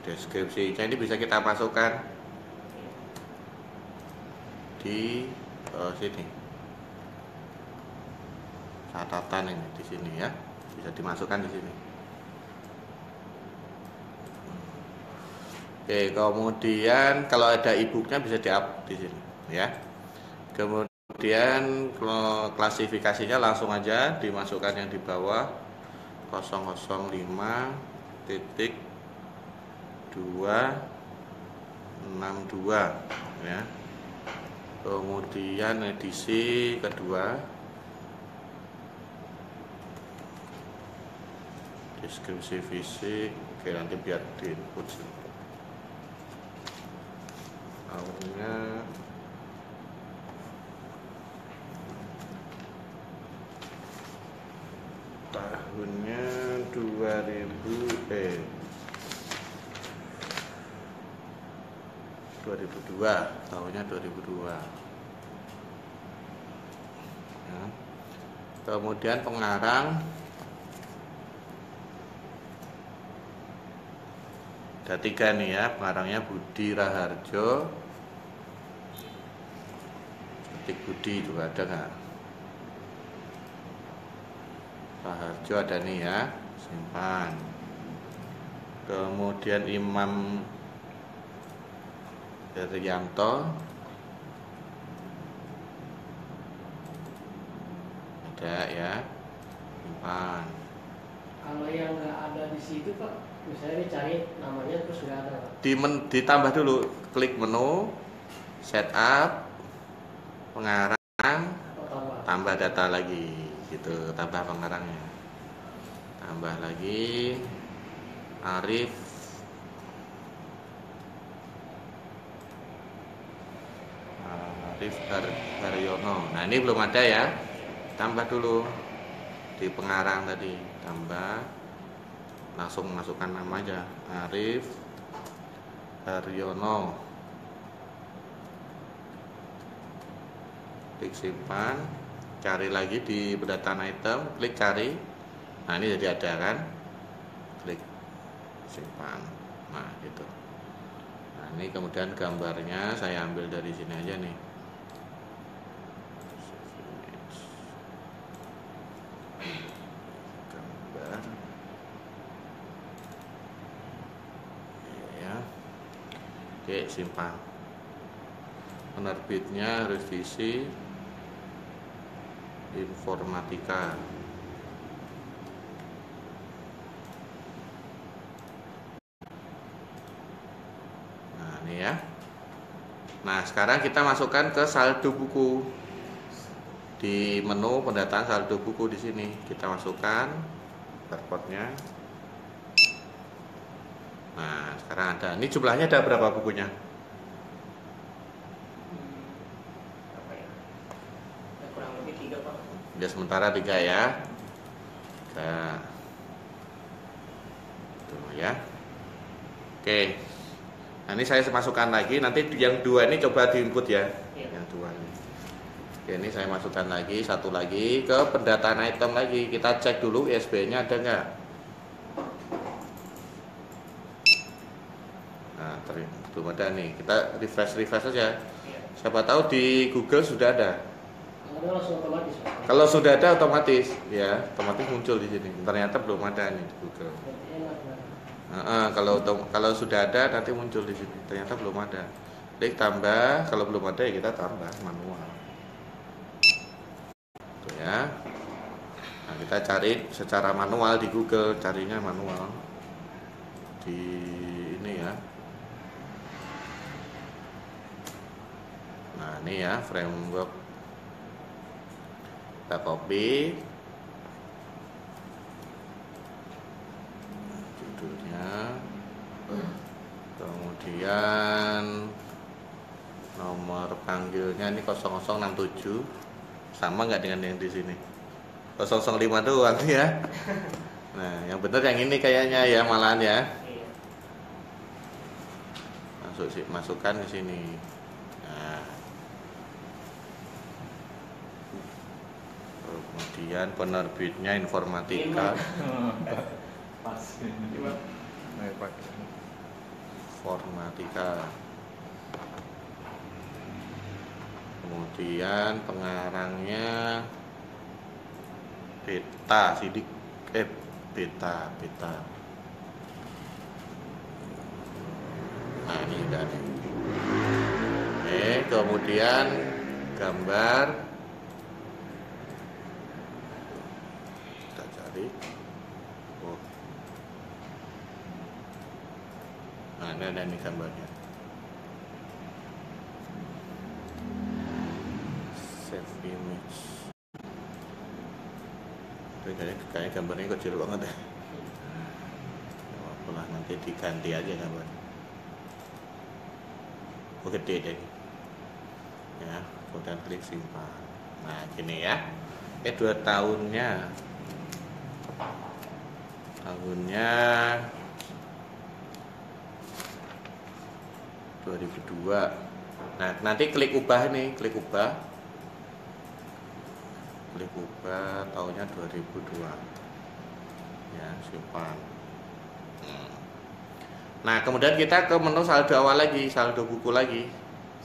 Deskripsinya ini bisa kita masukkan di sini. Catatan ini di sini ya, bisa dimasukkan di sini. Oke, kemudian kalau ada e-booknya bisa di-up di sini ya. Kemudian klasifikasinya langsung aja dimasukkan yang di bawah 005.2 62 ya. Kemudian edisi kedua, deskripsi fisik. Oke, nanti biar di input tahunnya tahunnya 2002, tahunnya 2002 ya. Kemudian pengarang ada 3 nih ya, pengarangnya Budi Raharjo. Ketik Budi juga ada nggak? Raharjo ada nih ya, simpan. Kemudian Imam Herianto ada ya, simpan. Kalau yang nggak ada di situ Pak, misalnya dicari namanya terus nggak ada Pak. Ditambah dulu, klik menu, setup, pengarang, Oh, tambah data lagi, gitu, tambah pengarangnya, tambah lagi Arif Haryono. Nah ini belum ada ya, tambah dulu di pengarang tadi, tambah, langsung masukkan nama aja, Arif Haryono. Klik simpan, cari lagi di pendataan item, klik cari. Nah ini jadi ada kan, klik simpan. Nah gitu. Nah ini kemudian gambarnya saya ambil dari sini aja nih. Gambar ya. Oke, simpan. Penerbitnya Revisi Informatika. Nah ini ya. Nah sekarang kita masukkan ke saldo buku. Di menu pendataan saldo buku di sini kita masukkan barcode-nya. Nah sekarang ada. Ini jumlahnya ada berapa bukunya? Apa ya? Kurang lebih 3 Pak. Ya sementara 3 ya. 3. Tuh ya. Oke. Nah ini saya masukkan lagi. Nanti yang 2 ini coba diinput ya. Iya. Yang 2 ini. Oke, ini saya masukkan lagi, satu lagi ke pendataan item lagi. Kita cek dulu ISBN-nya ada nggak. Nah, belum ada nih. Kita refresh saja. Iya. Siapa tahu di Google sudah ada. Kalau ada langsung otomatis Pak. Kalau sudah ada otomatis, ya, otomatis muncul di sini. Ternyata belum ada nih di Google. Berarti enak Pak. Kalau sudah ada nanti muncul di sini. Ternyata belum ada. Klik tambah. Kalau belum ada ya kita tambah manual. Tuh ya. Nah, kita cari secara manual di Google, carinya manual. Di ini ya. Nah, ini ya framework. Kita copy judulnya, kemudian nomor panggilnya ini 0067, sama nggak dengan yang di sini? 005 doang ya. Nah yang bener yang ini kayaknya ya, malahan ya. Iya. Masukkan ke sini. Nah, kemudian penerbitnya Informatika. Pas. Informatika. Kemudian pengarangnya Beta Sidik, Beta. Nah ini udah ada. Kemudian gambar. Kita cari. Oh. Nah ini ada nih gambarnya. image. Kayaknya gambarnya kecil banget ya. Apalah, nanti diganti aja gambar. Oh, gede deh. Ya, kemudian klik simpan. Nah, gini ya. 2 tahunnya. Tahunnya 2002. Nah, nanti klik ubah nih, klik ubah. Klik ubah tahunnya 2002. Ya, simpan. Nah, kemudian kita ke menu saldo awal lagi, saldo buku lagi.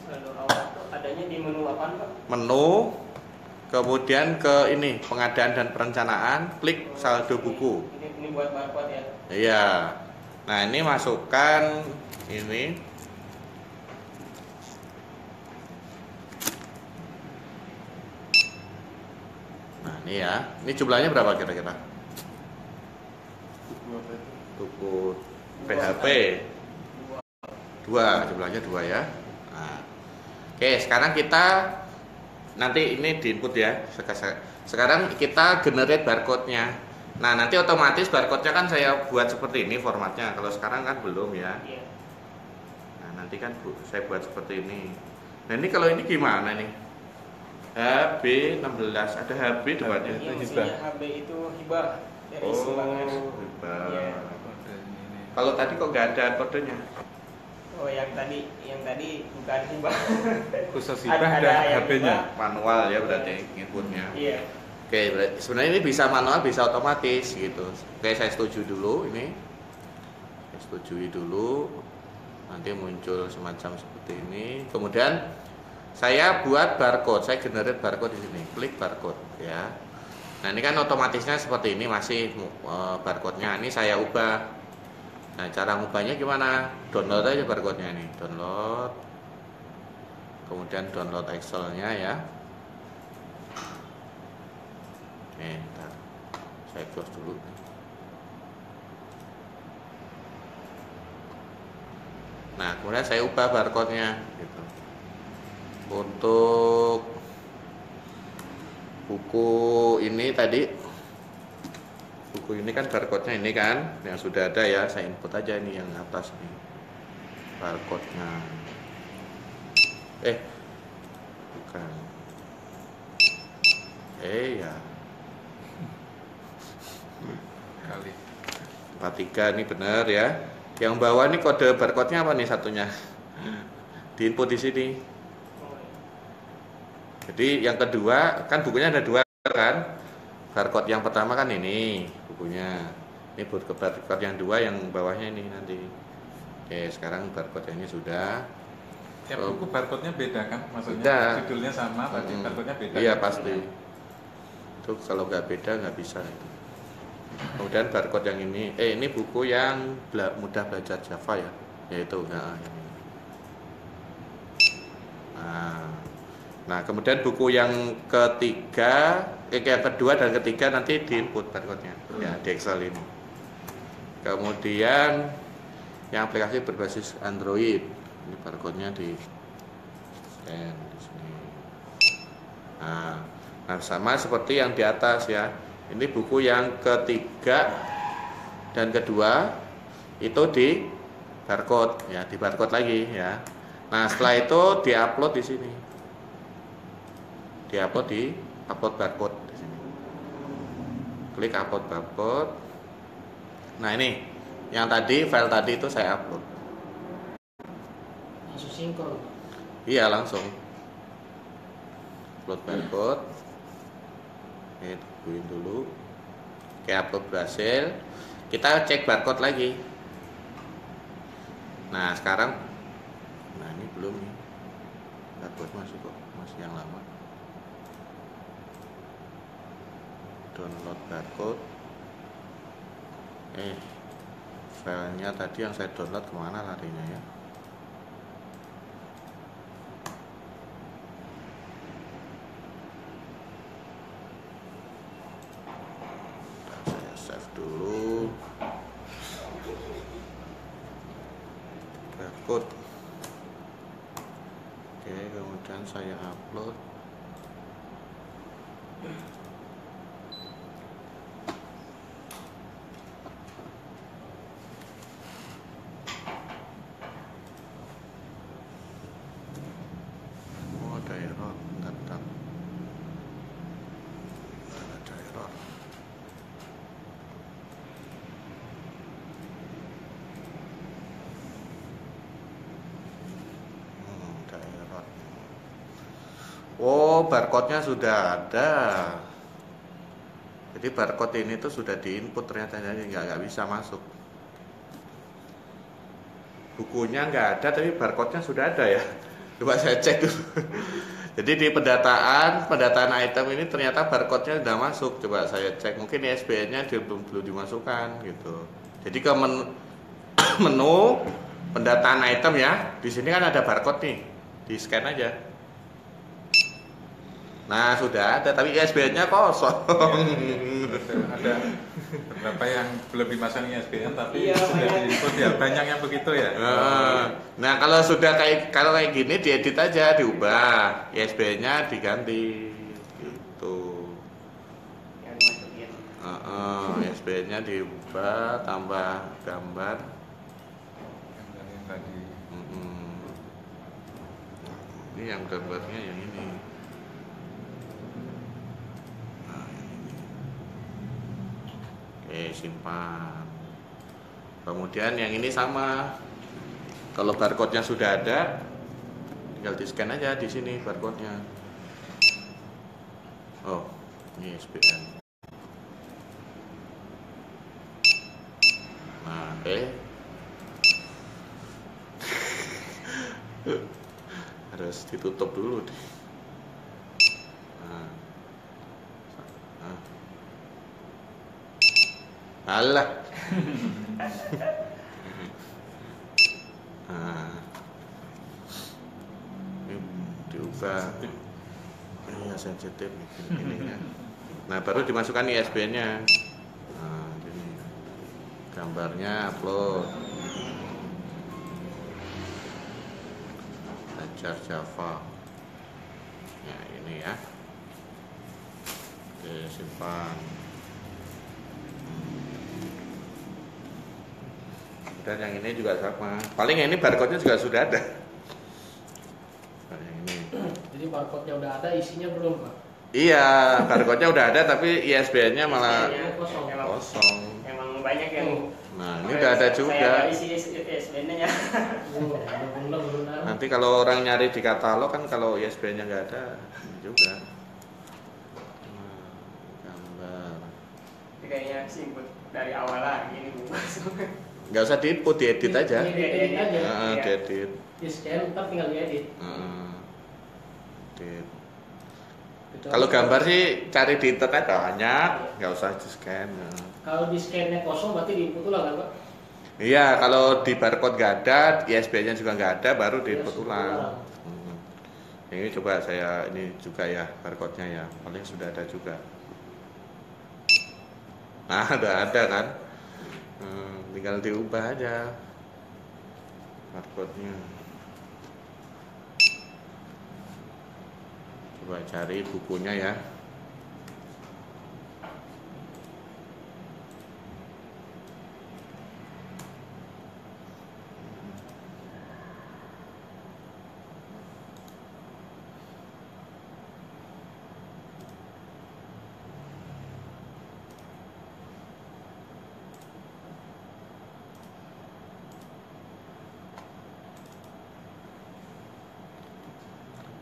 Saldo awal tuh adanya di menu apa Pak? Menu, kemudian ke ini pengadaan dan perencanaan, klik saldo buku. Ini buat barcode ya? Iya. Nah, ini masukkan ini. Nah, ini ya. Ini jumlahnya berapa kira-kira? Buku PHP 2, jumlahnya 2 ya. Nah, oke, sekarang kita nanti ini di input ya. Sekarang kita generate barcode-nya. Nah, nanti otomatis barcode-nya kan saya buat seperti ini formatnya. Kalau sekarang kan belum ya. Iya. Nah, nanti kan saya buat seperti ini. Nah, ini kalau ini gimana nih? HB16, ada HB depannya. Iya, maksudnya HB itu hibah dari sumbangan. Hibah. Iya. Kalau tadi kok nggak ada kodenya? Oh, yang tadi bukan hibah. Khusus hibah ada HB-nya. Manual ya berarti inputnya. Iya. Oke, berarti sebenarnya ini bisa manual, bisa otomatis gitu. Oke, saya setuju dulu ini. Saya setujui dulu. Nanti muncul semacam seperti ini. Kemudian saya buat barcode, saya generate barcode di sini. Klik barcode ya. Nah, ini kan otomatisnya seperti ini masih barcode-nya. Ini saya ubah. Nah, cara ngubahnya gimana? Download aja barcode-nya nih. Download. Kemudian download Excel-nya ya. Ntar saya close dulu. Nah, kemudian saya ubah barcode-nya gitu. Untuk buku ini tadi, buku ini kan barcode-nya ini kan yang sudah ada ya, saya input aja ini yang atas nih barcode-nya. Bukan. Ya. Kali 43 ini benar ya. Yang bawah ini kode barcode-nya apa nih satunya? Diinput di sini. Jadi yang kedua kan bukunya ada 2 kan. Barcode yang pertama kan ini bukunya. Ini barcode yang 2 yang bawahnya ini nanti. Oke, sekarang barcode ini sudah. Tiap buku barcode-nya beda kan? Maksudnya beda. Judulnya sama tapi barcode-nya beda. Iya pasti. Itu kalau nggak beda nggak bisa itu. Kemudian barcode yang ini buku yang mudah belajar Java ya, yaitu yang ini. Nah, kemudian buku yang ketiga, yang kedua dan ketiga nanti diinput barcode-nya ya di Excel ini. Kemudian yang aplikasi berbasis Android, ini barcode-nya di scan di sini. Nah, sama seperti yang di atas ya. Ini buku yang ketiga dan kedua itu di barcode ya, di barcode lagi ya. Nah, setelah itu diupload di sini. Diupload di upload barcode di sini. Klik upload barcode. Nah, ini yang tadi file tadi itu saya upload. Langsung sinkron. Iya, langsung. Upload barcode. Oke, tungguin dulu. Oke, upload berhasil. Kita cek barcode lagi. Nah, sekarang ini belum nih. Barcode masih kok, masih yang lama. Download barcode. Filenya tadi yang saya download kemana larinya ya? Saya save dulu. Barcode. Oke, kemudian saya upload. Oh, barcode-nya sudah ada. Jadi barcode ini tuh sudah diinput ternyata, jadi nggak bisa masuk. Bukunya nggak ada, tapi barcode-nya sudah ada ya. Coba saya cek dulu. Jadi di pendataan item ini ternyata barcode-nya sudah masuk. Coba saya cek, mungkin ISBN-nya belum dimasukkan gitu. Jadi ke menu pendataan item ya, di sini kan ada barcode nih, di scan aja. Nah sudah ada, tapi ISBN-nya kosong. Ada beberapa yang belum dimasang ISBN tapi Iya, sudah banyak. diinput ya, banyak yang begitu ya. Nah kalau sudah kayak gini diedit aja, diubah ISBN-nya diganti gitu. Yang dimasukin. ISBN-nya diubah, tambah gambar. Yang tadi Ini yang gambarnya yang ini. Oke, simpan. Kemudian yang ini sama. Kalau barcode-nya sudah ada, tinggal di-scan aja di sini barcode-nya. Oh, ini ISBN. Nah, oke. Harus ditutup dulu deh. Nah. Alah. Nah. Ini diubah. Iya sensitif ini ya. Nah baru dimasukkan ISBN-nya. Nah ini gambarnya upload. Belajar Java. Nah ini ya. Oke simpan. Dan yang ini juga sama. Paling yang ini barcode-nya juga sudah ada. Nah, yang ini. Jadi barcode-nya udah ada, isinya belum Pak? Iya, barcode-nya udah ada tapi ISBN-nya malah ISBN-nya kosong. kosong. Emang banyak yang. Nah, ini udah ada juga. Saya isi ISBN-nya. Belum ada. Nanti kalau orang nyari di katalog kan kalau ISBN-nya nggak ada ini juga. Nah, gambar. Ini kayaknya simpel dari awal lagi ini Bu. Nggak usah diinput, diedit aja. Diedit aja. Nah, Iya. diedit. Di scan, ntar tinggal diedit. Edit. Kalau gambar sih cari di internet banyak, nggak usah di scan. Kalau di scan-nya kosong berarti diinput ulang kan Pak? Iya, kalau di barcode nggak ada, ISBN-nya juga nggak ada, baru diinput Iya, ulang. ulang. Ini coba saya ini juga ya barcode-nya ya, paling sudah ada juga. Nah, udah ada kan? Tinggal diubah aja barcode-nya. Coba cari bukunya ya.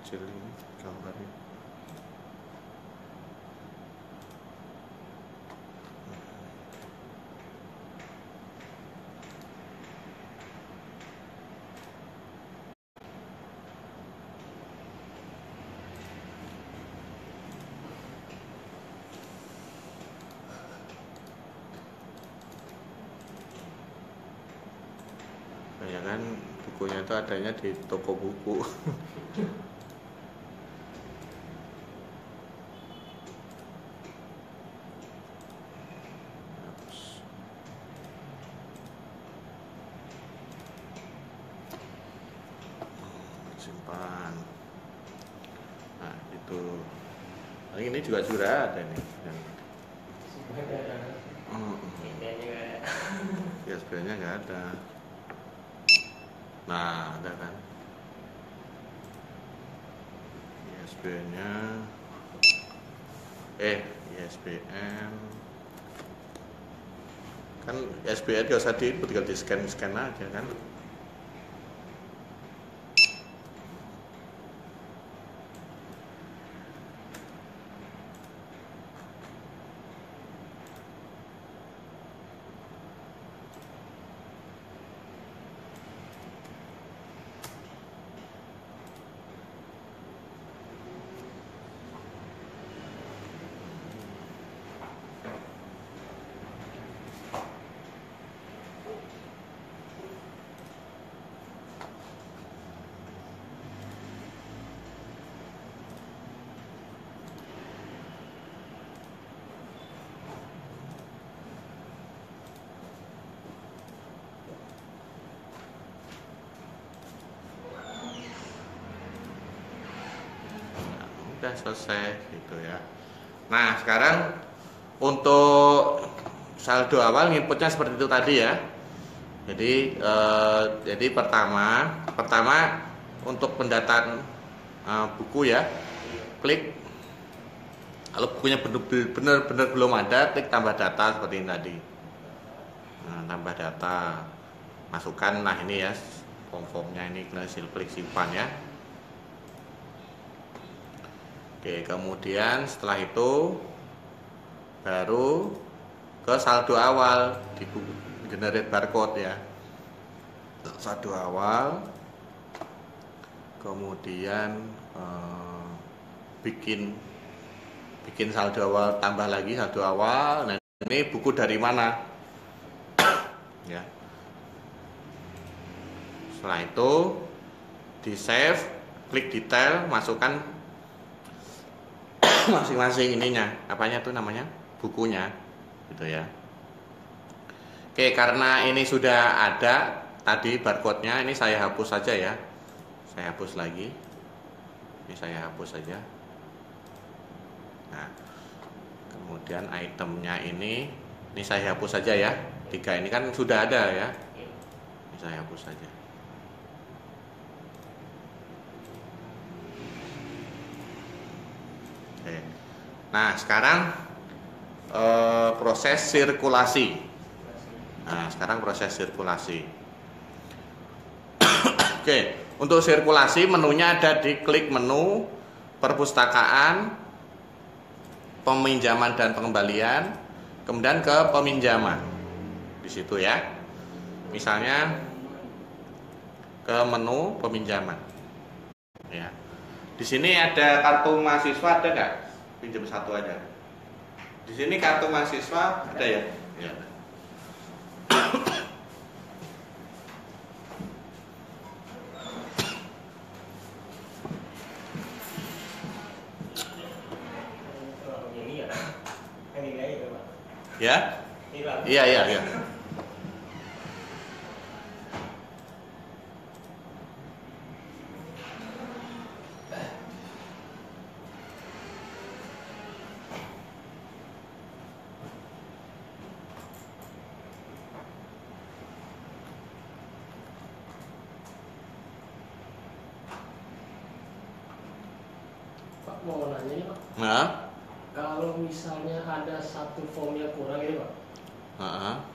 Kecil ini gambarnya. Ya kan bukunya itu adanya di toko buku. Simpan. Nah itu. Nah, ini juga sudah ada nih. ISBN-nya nggak ada. Nah, ada kan? ISBN-nya ISBN kan ISBN gak usah diinput, tinggal di scan aja kan. udah selesai gitu ya. Nah, sekarang untuk saldo awal inputnya seperti itu tadi ya. Jadi pertama untuk pendataan buku ya, klik. Kalau bukunya benar-benar belum ada, klik tambah data seperti ini tadi. Nah, tambah data, masukkan. Nah ini ya form-formnya ini, klik simpan ya. Oke, kemudian setelah itu baru ke saldo awal, di generate barcode ya. Saldo awal, kemudian bikin saldo awal, tambah lagi saldo awal. Nah ini buku dari mana ya. Setelah itu di save, klik detail, masukkan masing-masing ininya, apanya tuh namanya, bukunya gitu ya. Oke, karena ini sudah ada tadi barcode-nya, ini saya hapus saja ya. Saya hapus lagi. Ini saya hapus saja. Nah, kemudian itemnya ini saya hapus saja ya. 3 ini kan sudah ada ya. Ini saya hapus saja. Oke. Nah, sekarang proses sirkulasi. Nah, sekarang proses sirkulasi. Oke, untuk sirkulasi menunya ada di klik menu perpustakaan, peminjaman dan pengembalian, kemudian ke peminjaman di situ ya. Misalnya ke menu peminjaman ya. Di sini ada kartu mahasiswa, ada nggak? Pinjam satu aja. Di sini kartu mahasiswa ada ya? Ya. Ya? Iya. Pak mau nanya nih Pak. Nah, Kalau misalnya ada satu formnya kurang ini Pak,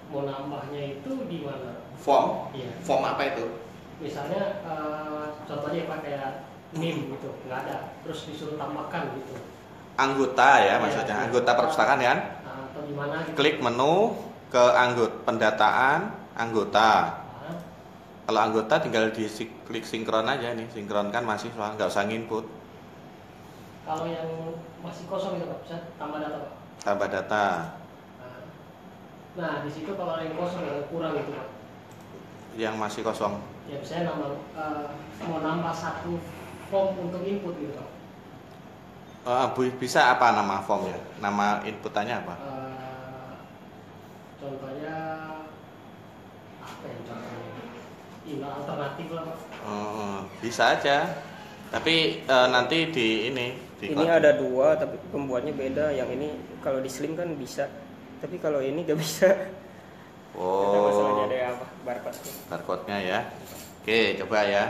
mau nambahnya itu di mana? form? Iya. Form apa itu? Misalnya contohnya Pak kayak NIM gitu, nggak ada, terus disuruh tambahkan gitu. Anggota ya, maksudnya anggota perpustakaan kan? Atau gimana? Gitu. Klik menu ke pendataan anggota. Kalau anggota tinggal klik sinkron aja nih, sinkronkan mahasiswa, nggak usah nginput. Kalau yang masih kosong itu Pak, bisa tambah data Pak. Tambah data. Nah di situ kalau yang kosong yang kurang itu Pak. Yang masih kosong. Ya misalnya mau nambah satu form untuk input gitu Pak. Bisa apa nama formnya? Nama inputannya apa? Contohnya apa ya contohnya? Email alternatif lah Pak. Bisa aja. Tapi nanti di ini ada 2 tapi pembuatnya beda. Yang ini kalau di Slim kan bisa, tapi kalau ini gak bisa. Masalahnya ada apa? Barcode-nya ya. Oke, coba ya.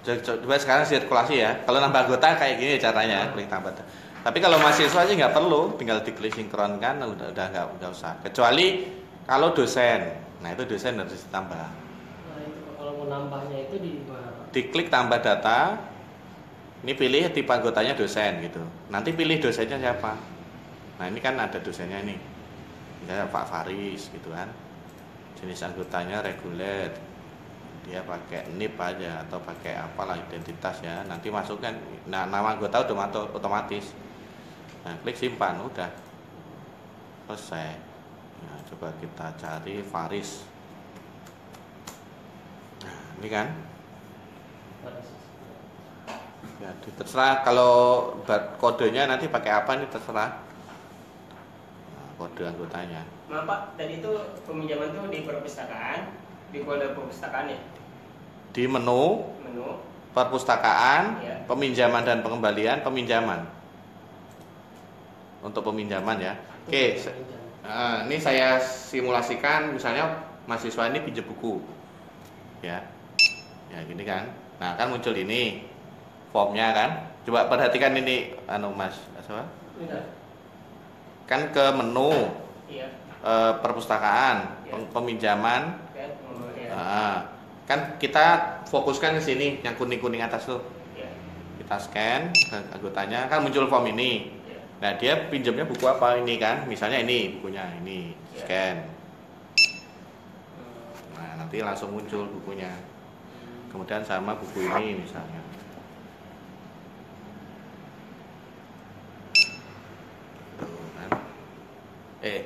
Coba sekarang sirkulasi ya. Kalau nambah anggota kayak gini caranya, klik tambah. Tapi kalau mahasiswa aja nggak perlu, tinggal diklik sinkronkan, udah nggak usah. Kecuali kalau dosen, nah itu dosen harus ditambah. Nah itu kalau mau nambahnya itu di mana Pak? Diklik tambah data. Ini pilih tipe anggotanya dosen gitu. Nanti pilih dosennya siapa. Nah ini kan ada dosennya nih. Misalnya Pak Faris gitu kan. Jenis anggotanya reguler. Dia pakai NIP aja atau pakai apalah identitas ya. Nanti masukkan. Nah nama anggota otomatis. Nah klik simpan udah selesai. Nah coba kita cari Faris. Nah ini kan. Ya, terserah kalau kodenya nanti pakai apa ini terserah. Nah, kode anggotanya. Maaf Pak, tadi itu peminjaman tuh di perpustakaan, di folder perpustakaan ya? Di menu perpustakaan, ya. Peminjaman dan pengembalian, peminjaman. untuk peminjaman ya. Oke, ini saya simulasikan misalnya mahasiswa ini pinjam buku, ya gini kan. Nah kan muncul ini formnya kan. Coba perhatikan ini, Mas, kan ke menu perpustakaan, peminjaman. Kan kita fokuskan ke sini, yang kuning-kuning atas tuh. Kita scan ke anggotanya, kan muncul form ini. Nah dia pinjamnya buku apa ini kan? Misalnya ini bukunya, ini scan. Nah nanti langsung muncul bukunya. Kemudian sama buku ini misalnya. Tuh, kan.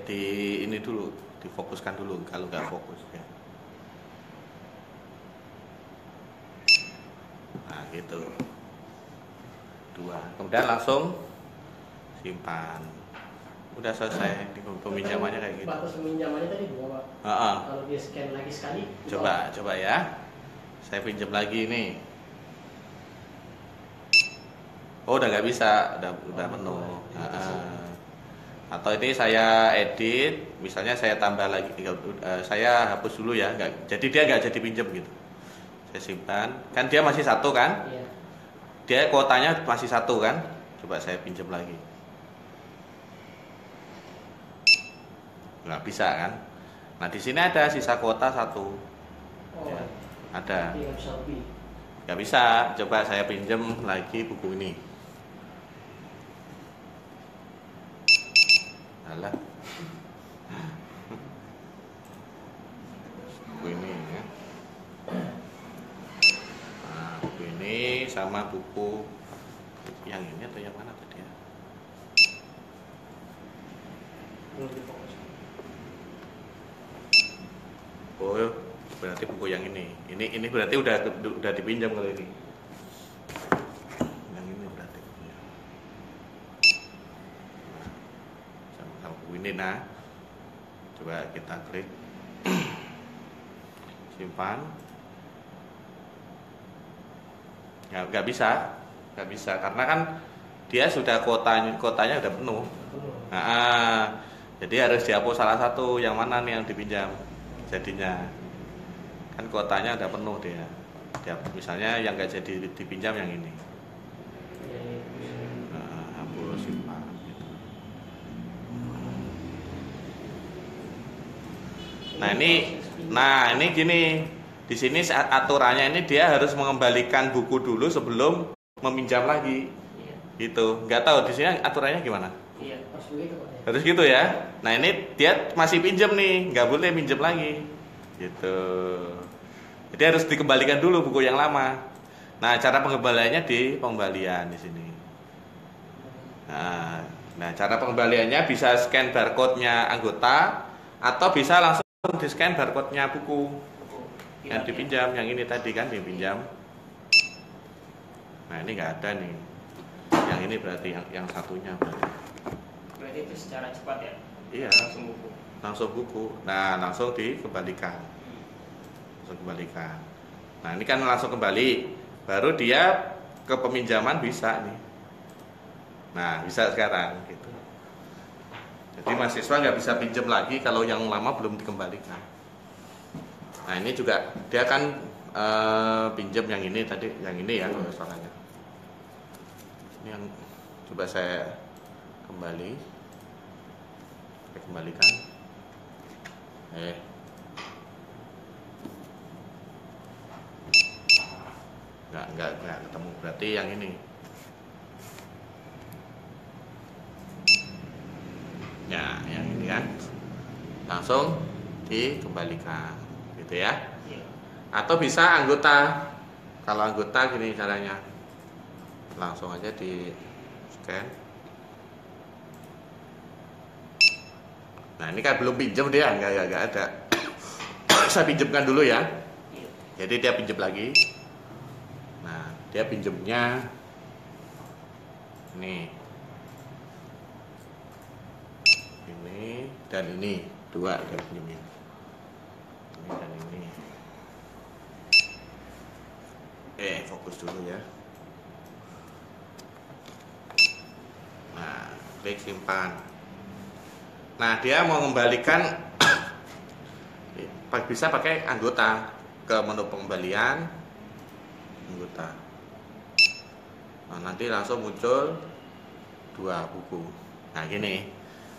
Di ini dulu, difokuskan dulu kalau nggak fokus ya. Nah gitu. 2. Kemudian langsung simpan. Udah selesai di peminjamannya kayak gitu. Batas peminjamannya tadi 2, Pak. Kalau dia scan lagi sekali. Coba ya. Saya pinjam lagi nih. Oh udah nggak bisa, udah penuh. Atau ini saya edit, misalnya saya tambah lagi, saya hapus dulu ya. Jadi dia nggak jadi pinjam gitu. Saya simpan. Kan dia masih 1 kan? Iya. Dia kuotanya masih 1 kan? Coba saya pinjam lagi. Nggak bisa kan? Nah di sini ada sisa kuota 1. Ya, ada. Nggak bisa. Coba saya pinjam lagi buku ini. Alah. Buku ini ya. Nah, buku ini sama buku yang ini atau yang mana tadi ya? Oh, berarti buku yang ini. Ini berarti udah dipinjam kalau ini. Yang ini berarti. Sama buku ini nah. Coba kita klik. Simpan. Nggak bisa karena kan dia sudah kotanya udah penuh. Nah, jadi harus dihapus salah satu, yang mana nih yang dipinjam jadinya kan kuotanya udah penuh dia. Misalnya yang nggak jadi dipinjam yang ini. Hapus simpan gitu. Nah ini gini, di sini aturannya ini dia harus mengembalikan buku dulu sebelum meminjam lagi. Gitu. Nggak tahu di sini aturannya gimana? Iya, harus begitu, Pak. Harus gitu ya. Nah ini dia masih pinjam nih, nggak boleh pinjam lagi. Gitu. Jadi harus dikembalikan dulu buku yang lama. Nah cara pengembaliannya di pengembalian di sini. Nah cara pengembaliannya bisa scan barcode-nya anggota atau bisa langsung di scan barcode-nya buku yang dipinjam, yang ini tadi kan dipinjam. Nah ini nggak ada nih. Yang ini berarti yang satunya berarti. Berarti itu secara cepat ya? Iya. Langsung buku. Nah langsung dikembalikan. Nah ini kan langsung kembali. Baru dia ke peminjaman bisa nih. Nah bisa sekarang gitu. Jadi mahasiswa nggak bisa pinjam lagi kalau yang lama belum dikembalikan. Nah ini juga dia kan pinjam yang ini tadi, yang ini ya kalau salahnya. Ini yang coba saya kembalikan. Nggak ketemu, berarti yang ini. Ya, yang ini kan langsung dikembalikan, gitu ya. Atau bisa anggota. Kalau anggota gini caranya, langsung aja di scan. Nah ini kan belum pinjam dia, nggak ada. Saya pinjamkan dulu ya. Jadi dia pinjam lagi. Nah dia pinjamnya ini dan ini 2 dia pinjamnya. Ini dan ini. Fokus dulu ya. Nah klik simpan. Nah, dia mau mengembalikan bisa pakai anggota, ke menu pengembalian anggota. Nah, nanti langsung muncul 2 buku. Nah, gini.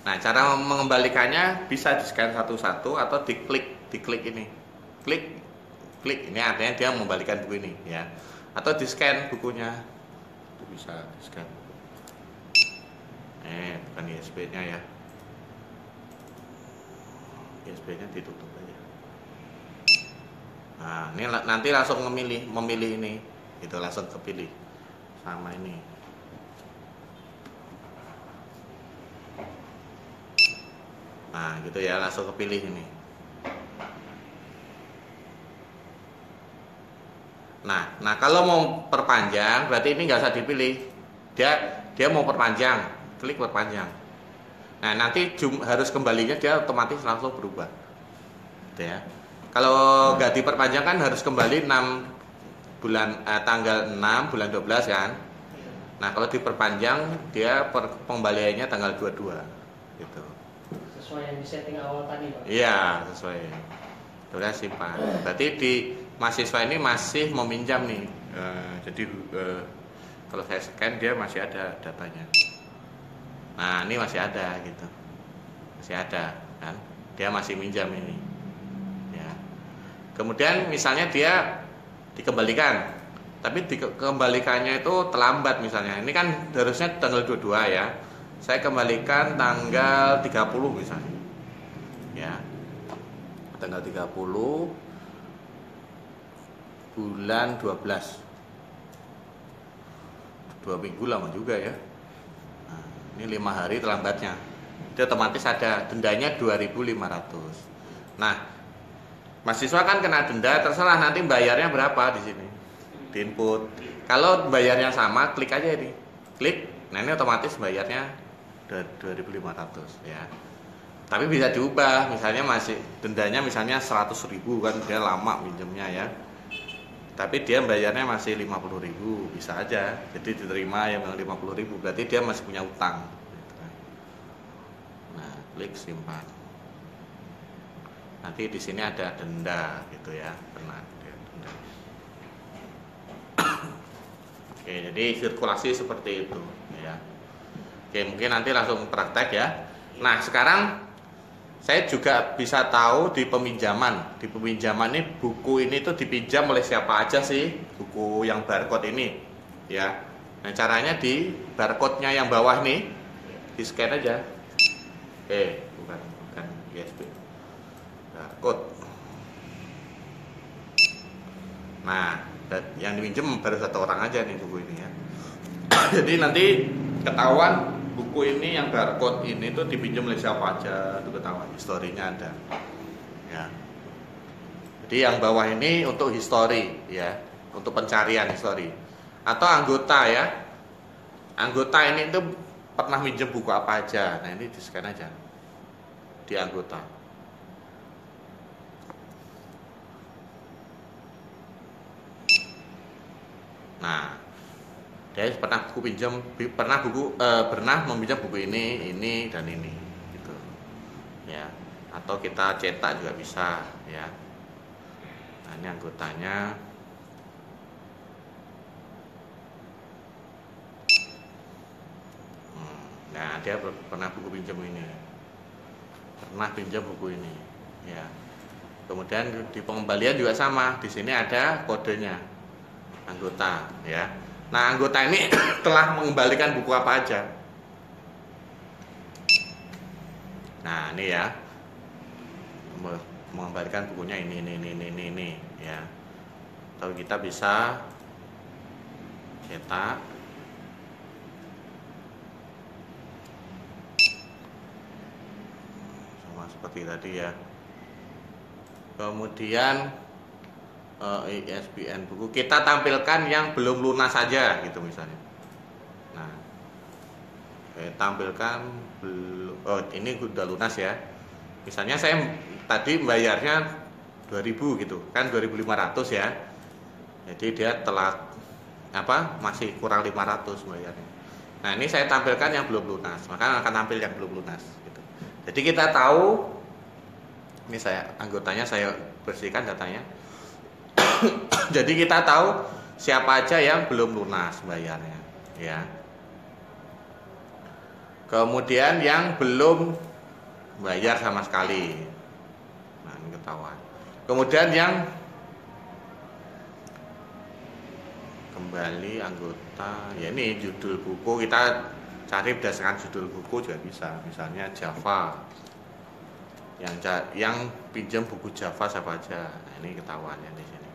Nah, cara mengembalikannya bisa di-scan satu-satu atau diklik ini. Klik ini artinya dia mengembalikan buku ini ya. Atau di-scan bukunya. Itu bisa di-scan. Bukan ISB-nya ya. ISB-nya ditutup aja. Nah, ini nanti langsung memilih ini. Itu langsung kepilih sama ini. Nah, gitu ya, langsung kepilih ini. Nah kalau mau perpanjang berarti ini nggak usah dipilih. Dia mau perpanjang, klik perpanjang. Nah, nanti harus kembalinya dia otomatis langsung berubah. Gitu ya. Kalau nggak diperpanjang kan harus kembali 6 bulan tanggal 6 bulan 12 kan. Nah, kalau diperpanjang dia pengembaliannya tanggal 22 gitu. Sesuai yang di setting awal tadi, Pak. Iya, sesuai. Sudah simpan. Berarti di mahasiswa ini masih meminjam nih. Jadi kalau saya scan dia masih ada datanya. Nah, ini masih ada gitu. Masih ada kan. Dia masih minjam ini. Ya. Kemudian misalnya dia dikembalikan. Tapi dikembalikannya itu terlambat misalnya. Ini kan harusnya tanggal 22 ya. Saya kembalikan tanggal 30 misalnya. Ya. Tanggal 30 bulan 12. 2 minggu lama juga ya. Nah, ini 5 hari terlambatnya. Itu otomatis ada dendanya 2.500. Nah, mahasiswa kan kena denda, terserah nanti bayarnya berapa di sini. Di input. Kalau bayarnya sama, klik aja ini. Klik. Nah, ini otomatis bayarnya 2.500 ya. Tapi bisa diubah, misalnya masih dendanya misalnya 100.000 kan dia lama minjemnya ya. Tapi dia bayarnya masih 50.000, bisa aja. Jadi diterima yang 50.000, berarti dia masih punya utang. Nah, klik simpan. Nanti di sini ada denda gitu ya, kena denda. Oke, jadi sirkulasi seperti itu ya. Oke, mungkin nanti langsung praktek ya. Nah, sekarang saya juga bisa tahu di peminjaman. Di peminjaman ini buku ini tuh dipinjam oleh siapa aja sih? Buku yang barcode ini, ya. Nah, caranya di barcode-nya yang bawah nih, di scan aja. Bukan USB. Barcode. Nah, yang dipinjam baru 1 orang aja nih buku ini ya. Jadi nanti ketahuan buku ini yang barcode ini tuh dipinjam oleh siapa aja, itu ketahuan, historinya ada ya. Jadi yang bawah ini untuk history ya, untuk pencarian history. Atau anggota ya, anggota ini tuh pernah minjem buku apa aja. Nah, ini di scan aja di anggota. Nah, dia pernah pernah meminjam buku ini dan ini gitu ya. Atau kita cetak juga bisa ya. Nah, ini anggotanya. Nah, dia pernah buku pinjam ini, pernah pinjam buku ini ya. Kemudian di pengembalian juga sama, di sini ada kodenya anggota ya. Nah, anggota ini telah mengembalikan buku apa aja. Nah, ini ya, mengembalikan bukunya ini ya. Atau kita bisa cetak. Sama seperti tadi ya. Kemudian ISBN buku kita tampilkan yang belum lunas saja gitu misalnya. Nah, tampilkan belum. Oh, ini udah lunas ya. Misalnya saya tadi bayarnya 2.000 gitu kan, 2.500 ya. Jadi dia telat masih kurang 500 bayarnya. Nah ini saya tampilkan yang belum lunas, maka akan tampil yang belum lunas gitu. Jadi kita tahu, ini anggotanya saya bersihkan datanya. Jadi kita tahu siapa aja yang belum lunas bayarnya ya. Kemudian yang belum bayar sama sekali, nah ini ketahuan. Kemudian yang kembali anggota, ya ini judul buku, kita cari berdasarkan judul buku juga bisa. Misalnya Java, yang pinjam buku Java siapa aja, nah, ini ketahuannya di sini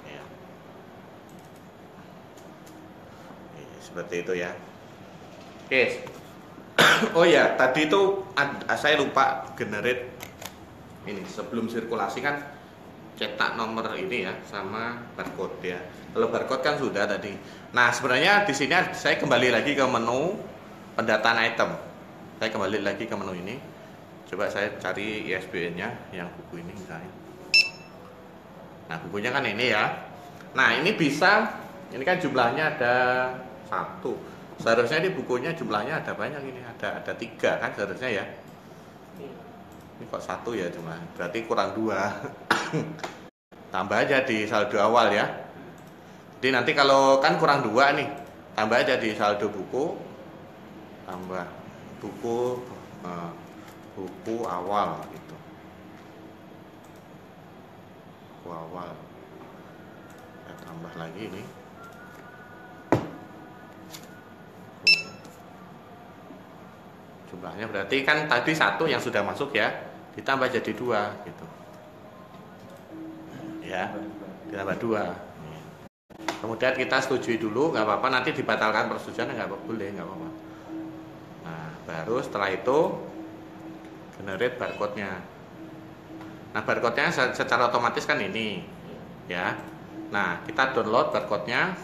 ya. Seperti itu ya. Oke. Oh ya, tadi itu saya lupa generate ini sebelum sirkulasi kan cetak nomor ini ya sama barcode ya. Kalau barcode kan sudah tadi. Nah sebenarnya di sini saya kembali lagi ke menu pendataan item. Saya kembali lagi ke menu ini. Coba saya cari ISBN-nya yang buku ini misalnya. Nah bukunya kan ini ya. Nah ini bisa, ini kan jumlahnya ada 1. Seharusnya di bukunya jumlahnya ada banyak ini, ada 3 kan seharusnya ya. Ini kok 1 ya cuma, berarti kurang 2. Tambah aja di saldo awal ya. Jadi nanti kalau kan kurang 2 nih, tambah aja di saldo buku, tambah buku awal gitu. Buku awal. Ya, tambah lagi ini. Jumlahnya berarti kan tadi 1 yang sudah masuk ya, ditambah jadi 2 gitu. Ya, ditambah 2. Kemudian kita setujui dulu, nggak apa-apa, nanti dibatalkan persetujuan nggak boleh, nggak apa-apa. Nah, baru setelah itu generate barcode-nya. Nah, barcode-nya secara otomatis kan ini, ya. Nah, kita download barcode-nya,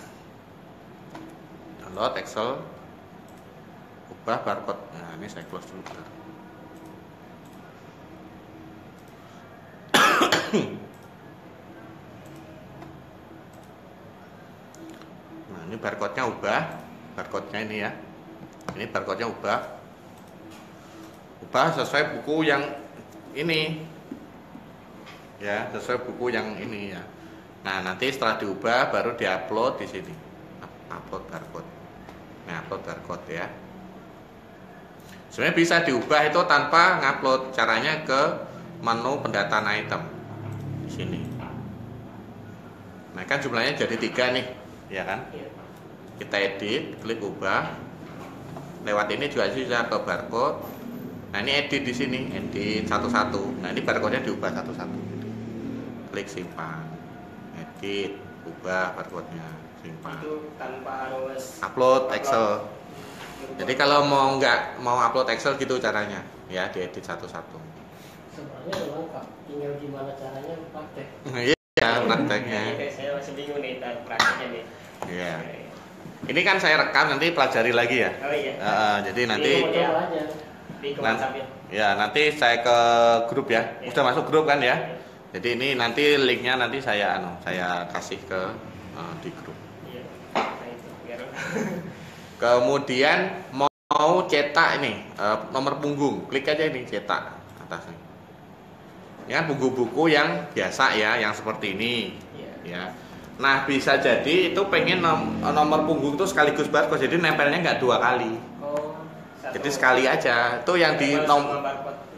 download Excel, ubah barcode. Nah, ini saya close dulu. Nah, ini barcode-nya ubah, barcode-nya ini ya. Ini barcode-nya ubah sesuai buku yang ini. Ya, sesuai buku yang ini ya. Nah, nanti setelah diubah baru diupload di sini. Upload barcode. Nah, upload barcode ya. Sebenarnya bisa diubah itu tanpa ngupload, caranya ke menu pendataan item di sini. Nah, kan jumlahnya jadi 3 nih, ya kan? Kita edit, klik ubah. Lewat ini juga bisa ke barcode. Nah, ini edit di sini, edit satu-satu. Nah, ini barcode-nya diubah satu-satu. Klik simpan, edit, ubah barcode-nya, simpan. Itu tanpa harus upload Excel. Jadi kalau nggak mau upload Excel gitu caranya, ya diedit satu-satu. Sebenarnya lengkap, tinggal gimana caranya praktek. Iya, prakteknya. Saya masih bingung nih prakteknya nih. Iya. Ini kan saya rekam, nanti pelajari lagi ya. Oh iya. Jadi nanti. Ya, nanti saya ke grup ya. Udah masuk grup kan ya. Jadi ini nanti linknya nanti saya kasih ke di grup. Iya. Nah, itu biar. Kemudian mau cetak ini nomor punggung, klik aja ini cetak atasnya. Ini kan buku-buku yang biasa ya, yang seperti ini. Ya. Nah bisa jadi itu pengen nomor punggung itu sekaligus barcode, jadi nempelnya nggak 2 kali. Jadi sekali aja. Itu yang di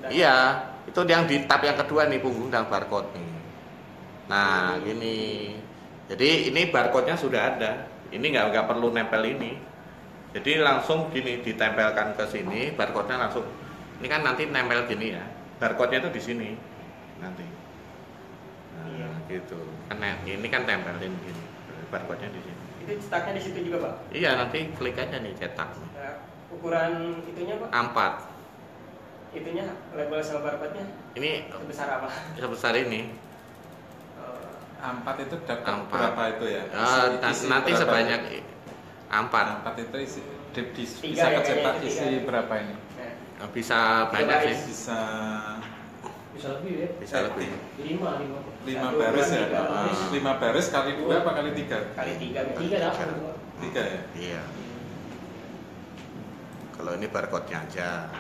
iya, itu yang di tab yang kedua nih, punggung dan barcode nih. Nah gini, jadi ini barcode-nya sudah ada. Ini nggak perlu nempel ini. Jadi langsung gini ditempelkan ke sini, barcode-nya langsung. Ini kan nanti nempel gini ya. Barcode-nya itu di sini nanti. Nah, gitu. Kan ini kan tempelin gini. Barcode-nya di sini. Itu cetaknya di situ juga, Pak? Iya, nanti klik aja nih cetak. Ukuran itunya, Pak? A4. Itunya label sama barcode-nya? Ini sebesar apa? Sebesar ini. A4 itu dapat berapa itu ya? Nanti sebanyak A4 itu bisa kecetak isi berapa ini? Bisa banyak sih. Bisa lebih ya? Bisa lebih. 5 baris ya? 5 baris kali 2 apa kali 3? Kali 3. 3 dapat. 3 ya? Iya. Kalau ini barcode-nya aja.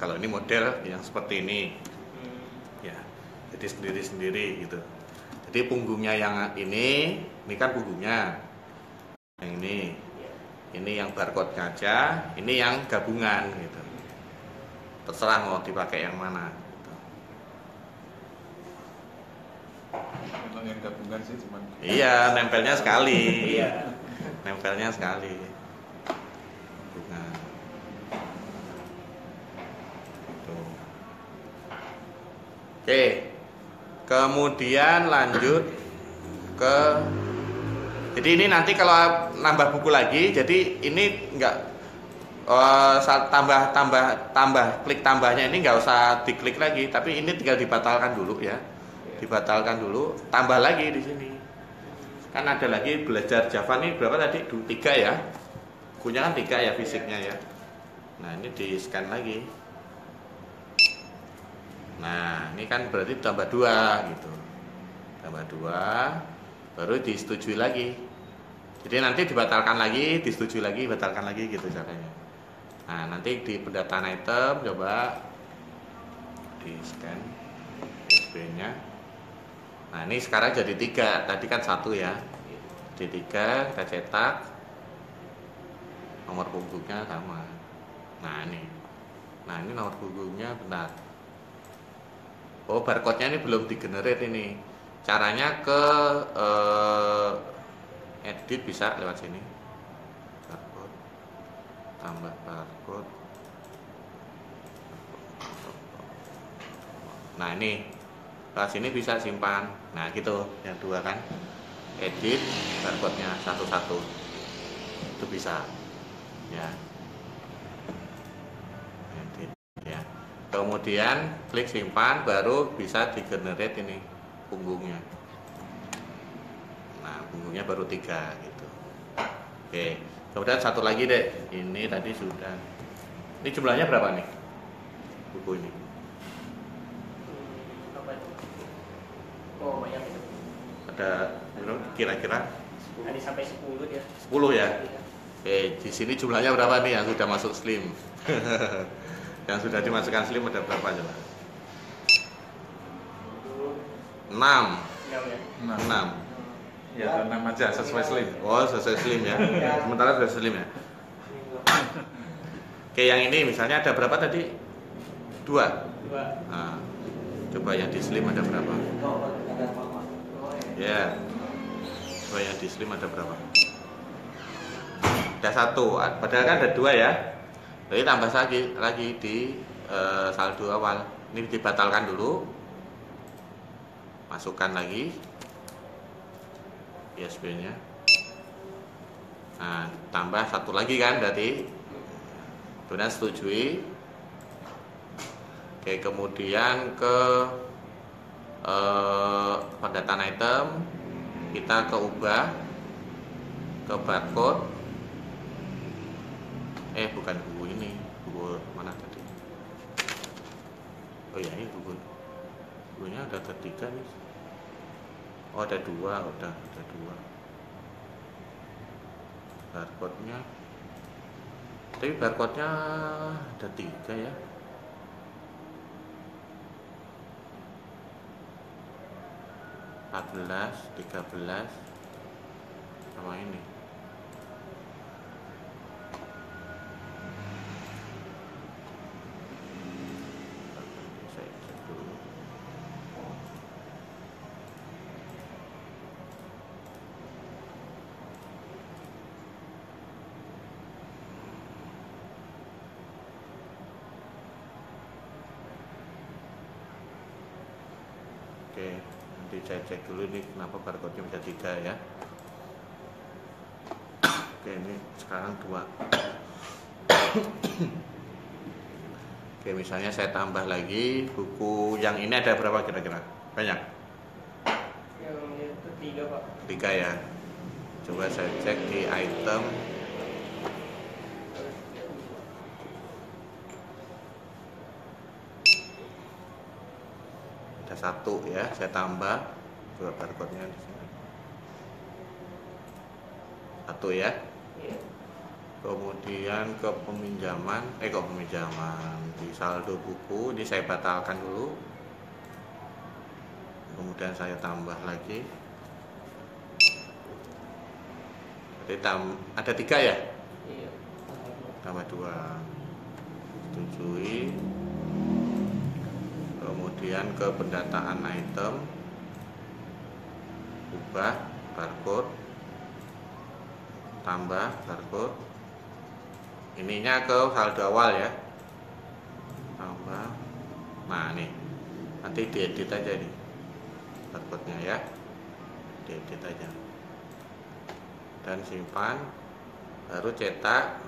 Kalau ini model yang seperti ini, ya, jadi sendiri-sendiri gitu. Jadi punggungnya yang ini kan punggungnya, yang ini yang barcode-nya aja, ini yang gabungan gitu. Terserah mau dipakai yang mana. Gitu. Kalau yang gabungan sih cuman. Iya, nempelnya sekali. Nempelnya sekali. Gabungan. Tuh. Oke. Kemudian lanjut ke. Jadi ini nanti kalau nambah buku lagi, jadi ini enggak tambah klik tambahnya ini nggak usah diklik lagi, tapi ini tinggal dibatalkan dulu ya, dibatalkan dulu, tambah lagi di sini. Kan ada lagi belajar Java nih berapa tadi? 3 ya, bukunya kan 3 ya fisiknya ya. Nah ini di scan lagi. Nah ini kan berarti tambah 2 gitu, tambah 2, baru disetujui lagi. Jadi nanti dibatalkan lagi, disetujui lagi, batalkan lagi gitu caranya. Nah nanti di pendataan item coba di scan USB-nya. Nah ini sekarang jadi 3, tadi kan 1 ya. Jadi 3 kita cetak, nomor punggungnya sama. Nah ini nomor punggungnya benar. Oh barcode-nya ini belum di-generate ini. Caranya ke edit bisa lewat sini. Tambah barcode. Nah ini lewat sini bisa simpan. Nah gitu yang 2 kan, edit barcode-nya satu-satu itu bisa ya, edit ya. Kemudian klik simpan, baru bisa di generate ini punggungnya. Nah punggungnya baru 3 gitu. Oke. Kemudian satu lagi deh, ini tadi sudah. Ini jumlahnya berapa nih buku ini? Apa itu? Oh banyak itu. Ada kira-kira? Tadi sampai 10 dia. 10 ya. Oke, di sini jumlahnya berapa nih yang sudah masuk Slim? Yang sudah dimasukkan Slim ada berapa coba? 6. 6. Ya, 6 aja sesuai Slim. Oh, sesuai Slim ya. Sementara sudah Slim ya. Oke, yang ini misalnya ada berapa tadi? 2. Nah, coba yang di Slim ada berapa? Ya. Coba yang di Slim ada berapa? Ada 1. Padahal kan ada 2 ya. Jadi tambah lagi di saldo awal. Ini dibatalkan dulu. Masukkan lagi USB-nya. Nah, tambah 1 lagi kan berarti. Kemudian setujui. Oke, kemudian ke pendataan item, kita ke ubah ke barcode. Bukan buku ini, buku mana tadi? Oh ya, ini bukunya ada 3 nih. Oh ada 2, udah ada 2 barcode-nya. Tapi barcode-nya ada 3 ya. (14, 13) sama ini. Saya cek dulu. Oke, nanti saya cek dulu nih kenapa barcode-nya bisa 3 ya. Oke, ini sekarang 2. Oke, misalnya saya tambah lagi buku yang ini ada berapa kira-kira? Banyak? Yang itu 3 Pak. 3 ya. Coba saya cek di item. Ada 1 ya, saya tambah dua barcode-nya di sini. 1 ya. Iya. Kemudian ke peminjaman, di saldo buku ini saya batalkan dulu. Kemudian saya tambah lagi. Jadi ada 3 ya? Iya. Tambah 2. Setujui. Kemudian ke pendataan item, ubah barcode, tambah barcode. Ininya ke saldo awal ya, tambah. Nah nih, nanti diedit aja nih barcode-nya ya, diedit aja dan simpan, baru cetak.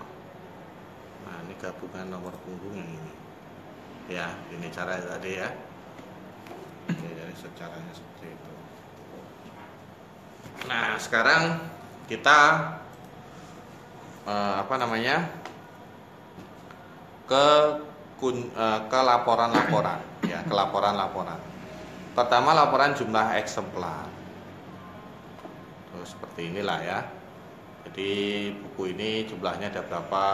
Nah ini gabungan nomor punggung yang ini ya, ini cara tadi ya. Jadi caranya seperti itu. Nah sekarang kita ke laporan-laporan ya, ke laporan-laporan. Pertama laporan jumlah eksemplar. Terus seperti inilah ya. Jadi buku ini jumlahnya ada berapa,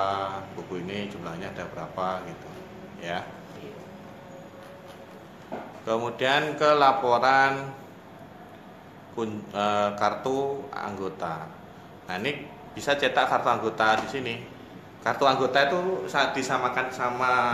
buku ini jumlahnya ada berapa gitu ya. Kemudian ke laporan kartu anggota. Nah ini bisa cetak kartu anggota di sini. Kartu anggota itu saat disamakan sama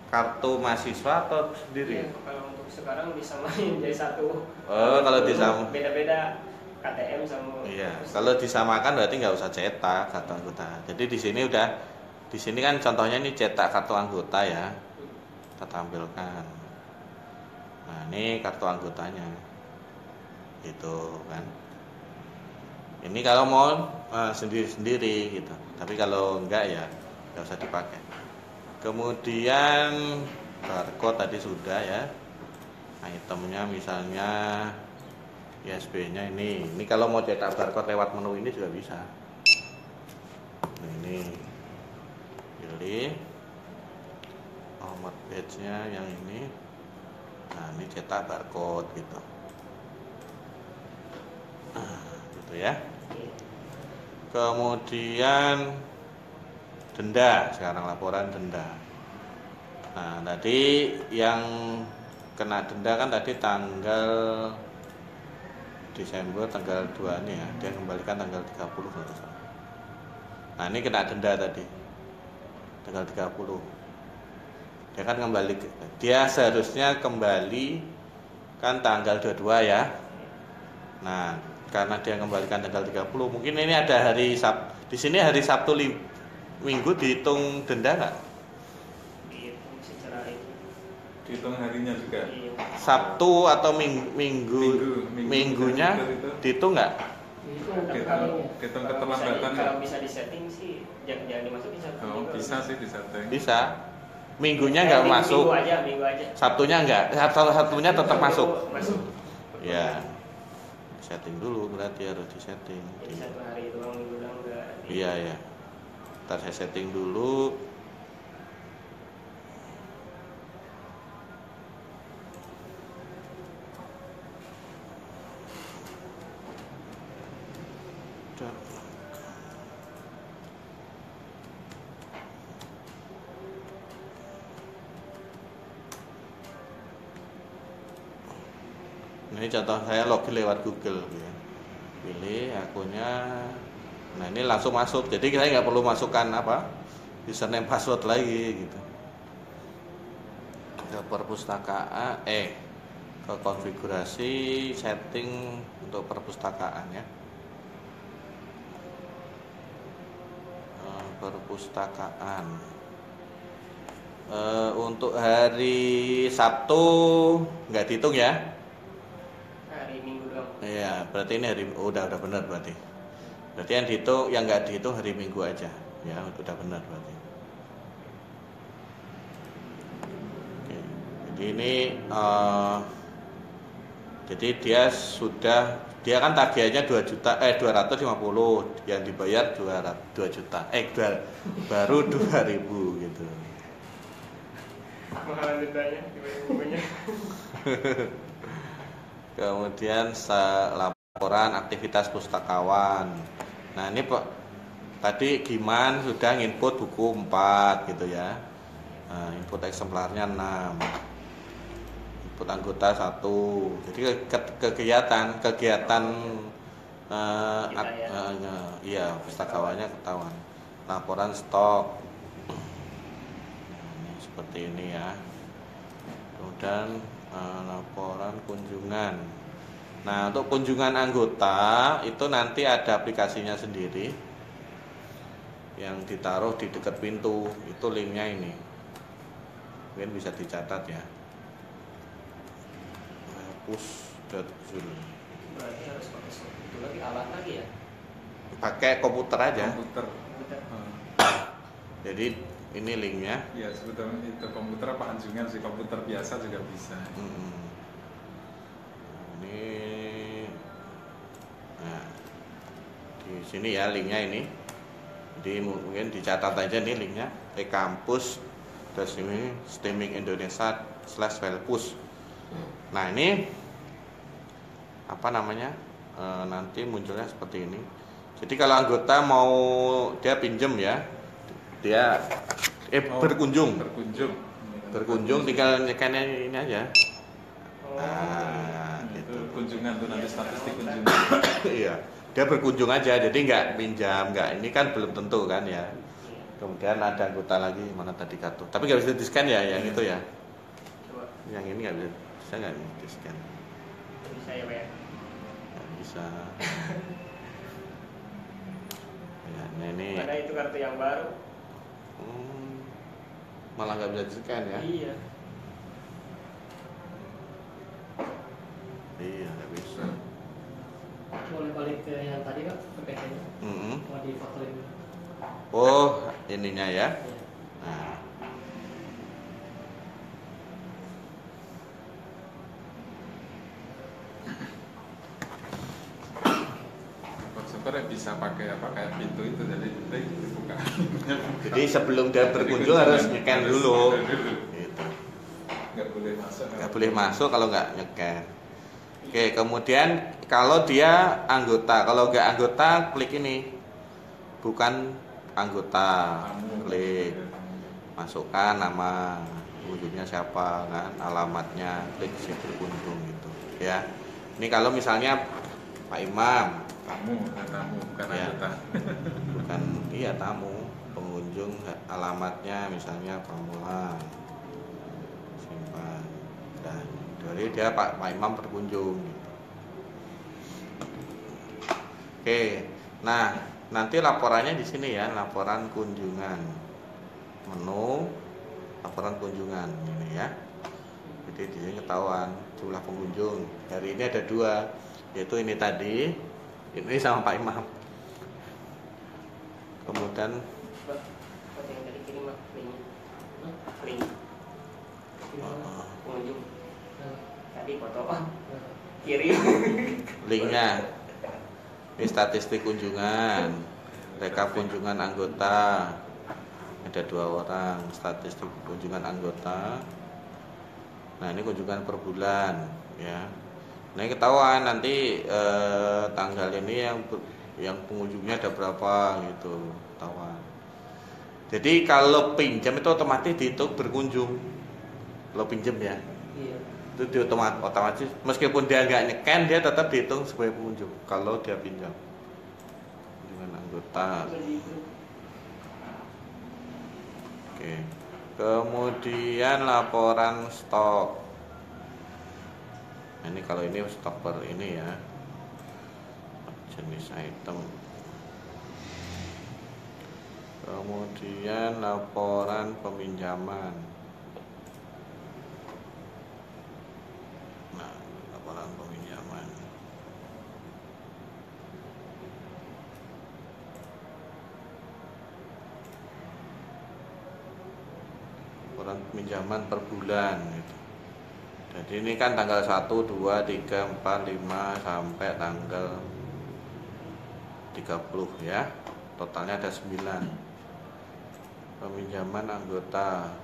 kartu mahasiswa atau sendiri? Iya, kalau untuk sekarang disamain jadi satu. Kalau disamakan beda-beda KTM sama. Iya, kalau disamakan berarti nggak usah cetak kartu anggota. Jadi di sini kan contohnya ini cetak kartu anggota ya. Kita tampilkan. Nah, ini kartu anggotanya. Gitu kan. Ini kalau mau sendiri-sendiri gitu. Tapi kalau enggak ya nggak usah dipakai. Kemudian barcode tadi sudah ya. Itemnya misalnya ISB-nya ini. Ini kalau mau cetak barcode lewat menu ini juga bisa. Nah, ini pilih nomor badge-nya yang ini. Nah, ini cetak barcode gitu. Gitu ya. Kemudian denda, sekarang laporan denda. Nah, tadi yang kena denda kan tadi tanggal Desember tanggal 2 nih ya, dia kembalikan tanggal 30 kalau salah. Nah, ini kena denda tadi. Tanggal 30. Dia kan kembali, dia seharusnya kembali kan tanggal 22 ya. Nah, karena dia kembalikan tanggal 30, mungkin ini ada hari di sini hari Sabtu Minggu dihitung denda nggak? Dihitung secara itu. Dihitung harinya juga. Sabtu atau minggunya dihitung nggak? Dihitung keterlambatan. Kalau bisa disetting sih jangan dimasukin Sabtu. Oh, bisa sih disetting. Bisa. Minggunya nggak masuk. Minggu aja. Sabtunya nggak. Sabtunya tetap masuk. Masuk. Ya. Setting dulu, berarti harus disetting. Jadi 1 hari doang, minggu doang enggak. Iya ya. Ntar saya setting dulu. Ini contoh saya login lewat Google ya. Pilih akunnya. Nah, ini langsung masuk. Jadi saya nggak perlu masukkan username password lagi gitu. Ke perpustakaan ke konfigurasi setting untuk perpustakaan ya. Perpustakaan. Untuk hari Sabtu nggak dihitung ya. Iya, berarti ini udah benar berarti. Berarti yang nggak dihitung hari Minggu aja, ya udah benar berarti. Oke, jadi ini, jadi dia kan tagihannya 250, yang dibayar 2 juta, baru 2.000 gitu. Mahalan dendanya bukunya. Kemudian laporan aktivitas pustakawan. Nah ini tadi Giman sudah input buku 4 gitu ya. Nah, input eksemplarnya 6. Input anggota 1. Jadi kegiatan iya, pustakawannya ketahuan. Laporan stok. Ini seperti ini ya. Kemudian laporan kunjungan. Nah, untuk kunjungan anggota itu nanti ada aplikasinya sendiri yang ditaruh di dekat pintu. Itu linknya ini. Mungkin bisa dicatat ya. Push.zul. Berarti harus pakai itu lagi alat lagi ya? Pakai komputer aja. Komputer. Jadi ini linknya. Ya sebetulnya itu komputer apa anjungan sih, komputer biasa juga bisa. Ini, nah di sini ya linknya ini. Jadi mungkin dicatat aja nih linknya. ekampus.streaming.indonesia/filepush. Nah ini apa namanya? Nanti munculnya seperti ini. Jadi kalau anggota mau dia pinjem ya, dia berkunjung tinggal nyekannya ini aja. Nah, itu kunjungan tuh nanti statistik kunjungan. Iya, dia berkunjung aja, jadi nggak pinjam, nggak ini kan belum tentu kan ya. Kemudian ada anggota lagi mana tadi kartu, tapi nggak bisa di scan ya, yang itu ya. Coba. Yang ini nggak bisa nggak di scan? Bisa ya Pak ya? Nggak bisa. Ya, nah ini. Ada itu kartu yang baru. Malah nggak bisa di scan ya? Iya. Iya, nggak bisa. Boleh balik ke yang tadi Pak, ke PT-nya. Mau di factoring. Oh, ininya ya. Iya. Nah. Syukur ya bisa pakai apa kayak pintu itu, jadi dibuka. Jadi sebelum dia berkunjung harus nyekan dulu. Gitu. Nggak boleh masuk. Nggak boleh masuk kalau nggak nyekan. Oke, kemudian kalau dia anggota, kalau nggak anggota klik ini, bukan anggota, klik masukkan nama pengunjungnya siapa kan, alamatnya, klik si berkunjung gitu ya. Ini kalau misalnya Pak Imam, tamu bukan ya, anggota. bukan, iya tamu, pengunjung, alamatnya misalnya Pamulang, simpan, dan dari dia Pak Imam berkunjung gitu. Oke, nah nanti laporannya di sini ya, laporan kunjungan, menu laporan kunjungan ini ya. Jadi di sini ketahuan jumlah pengunjung. Hari ini ada 2, yaitu ini tadi, ini sama Pak Imam. Kemudian yang tadi kirim link pengunjung. Tadi foto kirim linknya. Ini statistik kunjungan, rekap kunjungan anggota. Ada 2 orang, statistik kunjungan anggota. Nah ini kunjungan per bulan ya. Nah ini ketahuan nanti tanggal ini yang pengunjungnya ada berapa gitu, ketahuan. Jadi kalau pinjam itu otomatis dihitung berkunjung. Kalau pinjam ya. Iya. Itu di otomatis meskipun dia nggak nyekan, dia tetap dihitung sebagai pengunjung kalau dia pinjam dengan anggota. Oke, kemudian laporan stok. Nah, ini kalau ini stok per ini ya, jenis item. Kemudian laporan peminjaman. Nah, laporan peminjaman. Laporan peminjaman per bulan gitu. Jadi ini kan tanggal 1, 2, 3, 4, 5 sampai tanggal 30 ya. Totalnya ada 9. Peminjaman anggota.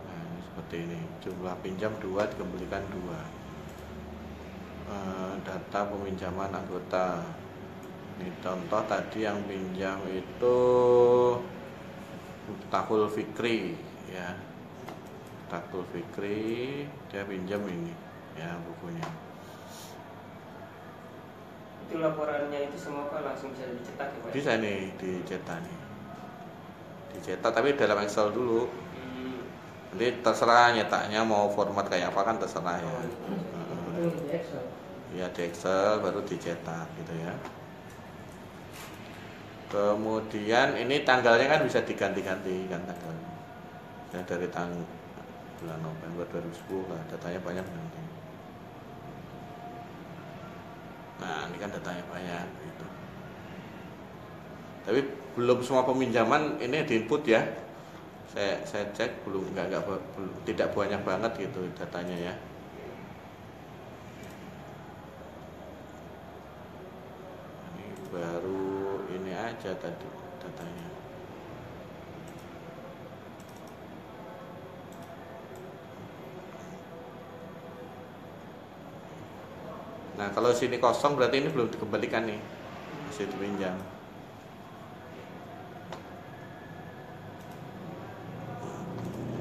Nah, ini seperti ini. Jumlah pinjam 2 dikembalikan 2. Data peminjaman anggota. Ini contoh tadi yang pinjam itu Miftahul Fikri ya. Miftahul Fikri dia pinjam ini ya bukunya. Itu laporannya itu semua Pak langsung bisa dicetak ya Pak? Bisa nih dicetak nih. Dicetak tapi dalam Excel dulu. Nanti terserah nyetaknya mau format kayak apa kan terserah ya. Itu di Excel. Ya di Excel baru dicetak gitu ya. Kemudian ini tanggalnya kan bisa diganti-ganti kan tanggalnya. Ya dari bulan November 2010 lah datanya banyak nanti. Nah ini kan datanya banyak gitu. Tapi belum semua peminjaman ini diinput ya. Saya cek belum tidak banyak banget gitu datanya ya. Ini baru ini aja tadi datanya. Nah kalau sini kosong berarti ini belum dikembalikan nih, masih dipinjam.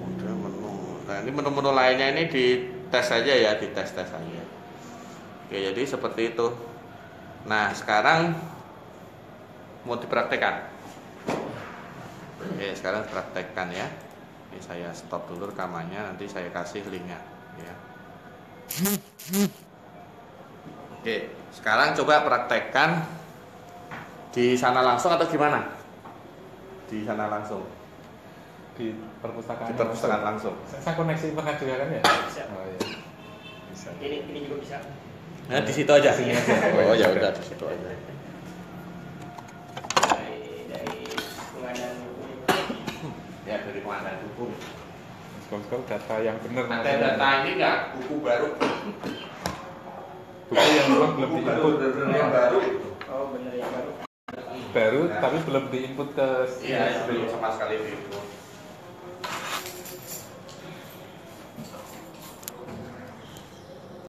Udah menu. Nah ini menu-menu lainnya ini dites aja ya, dites aja. Oke jadi seperti itu. Nah sekarang mau dipraktekkan. Oke sekarang praktekkan ya. Ini saya stop dulu rekamannya, nanti saya kasih linknya ya. Oke, sekarang coba praktekkan di sana langsung atau gimana? Di sana langsung. Di perpustakaan. Di perpustakaan langsung. Saya koneksi internet juga kan ya? Bisa. Oh iya. Bisa. Ini juga bisa. Nah, di situ aja. Sini aja. Oh ya udah di situ aja. Dari pengadaan buku. Ya dari pengadaan buku. Scroll data yang benar. Data ini enggak buku baru. Buku yang belum diinput. Yang baru itu. Oh benar yang baru. Baru tapi belum diinput ke Iya, belum sama sekali diinput.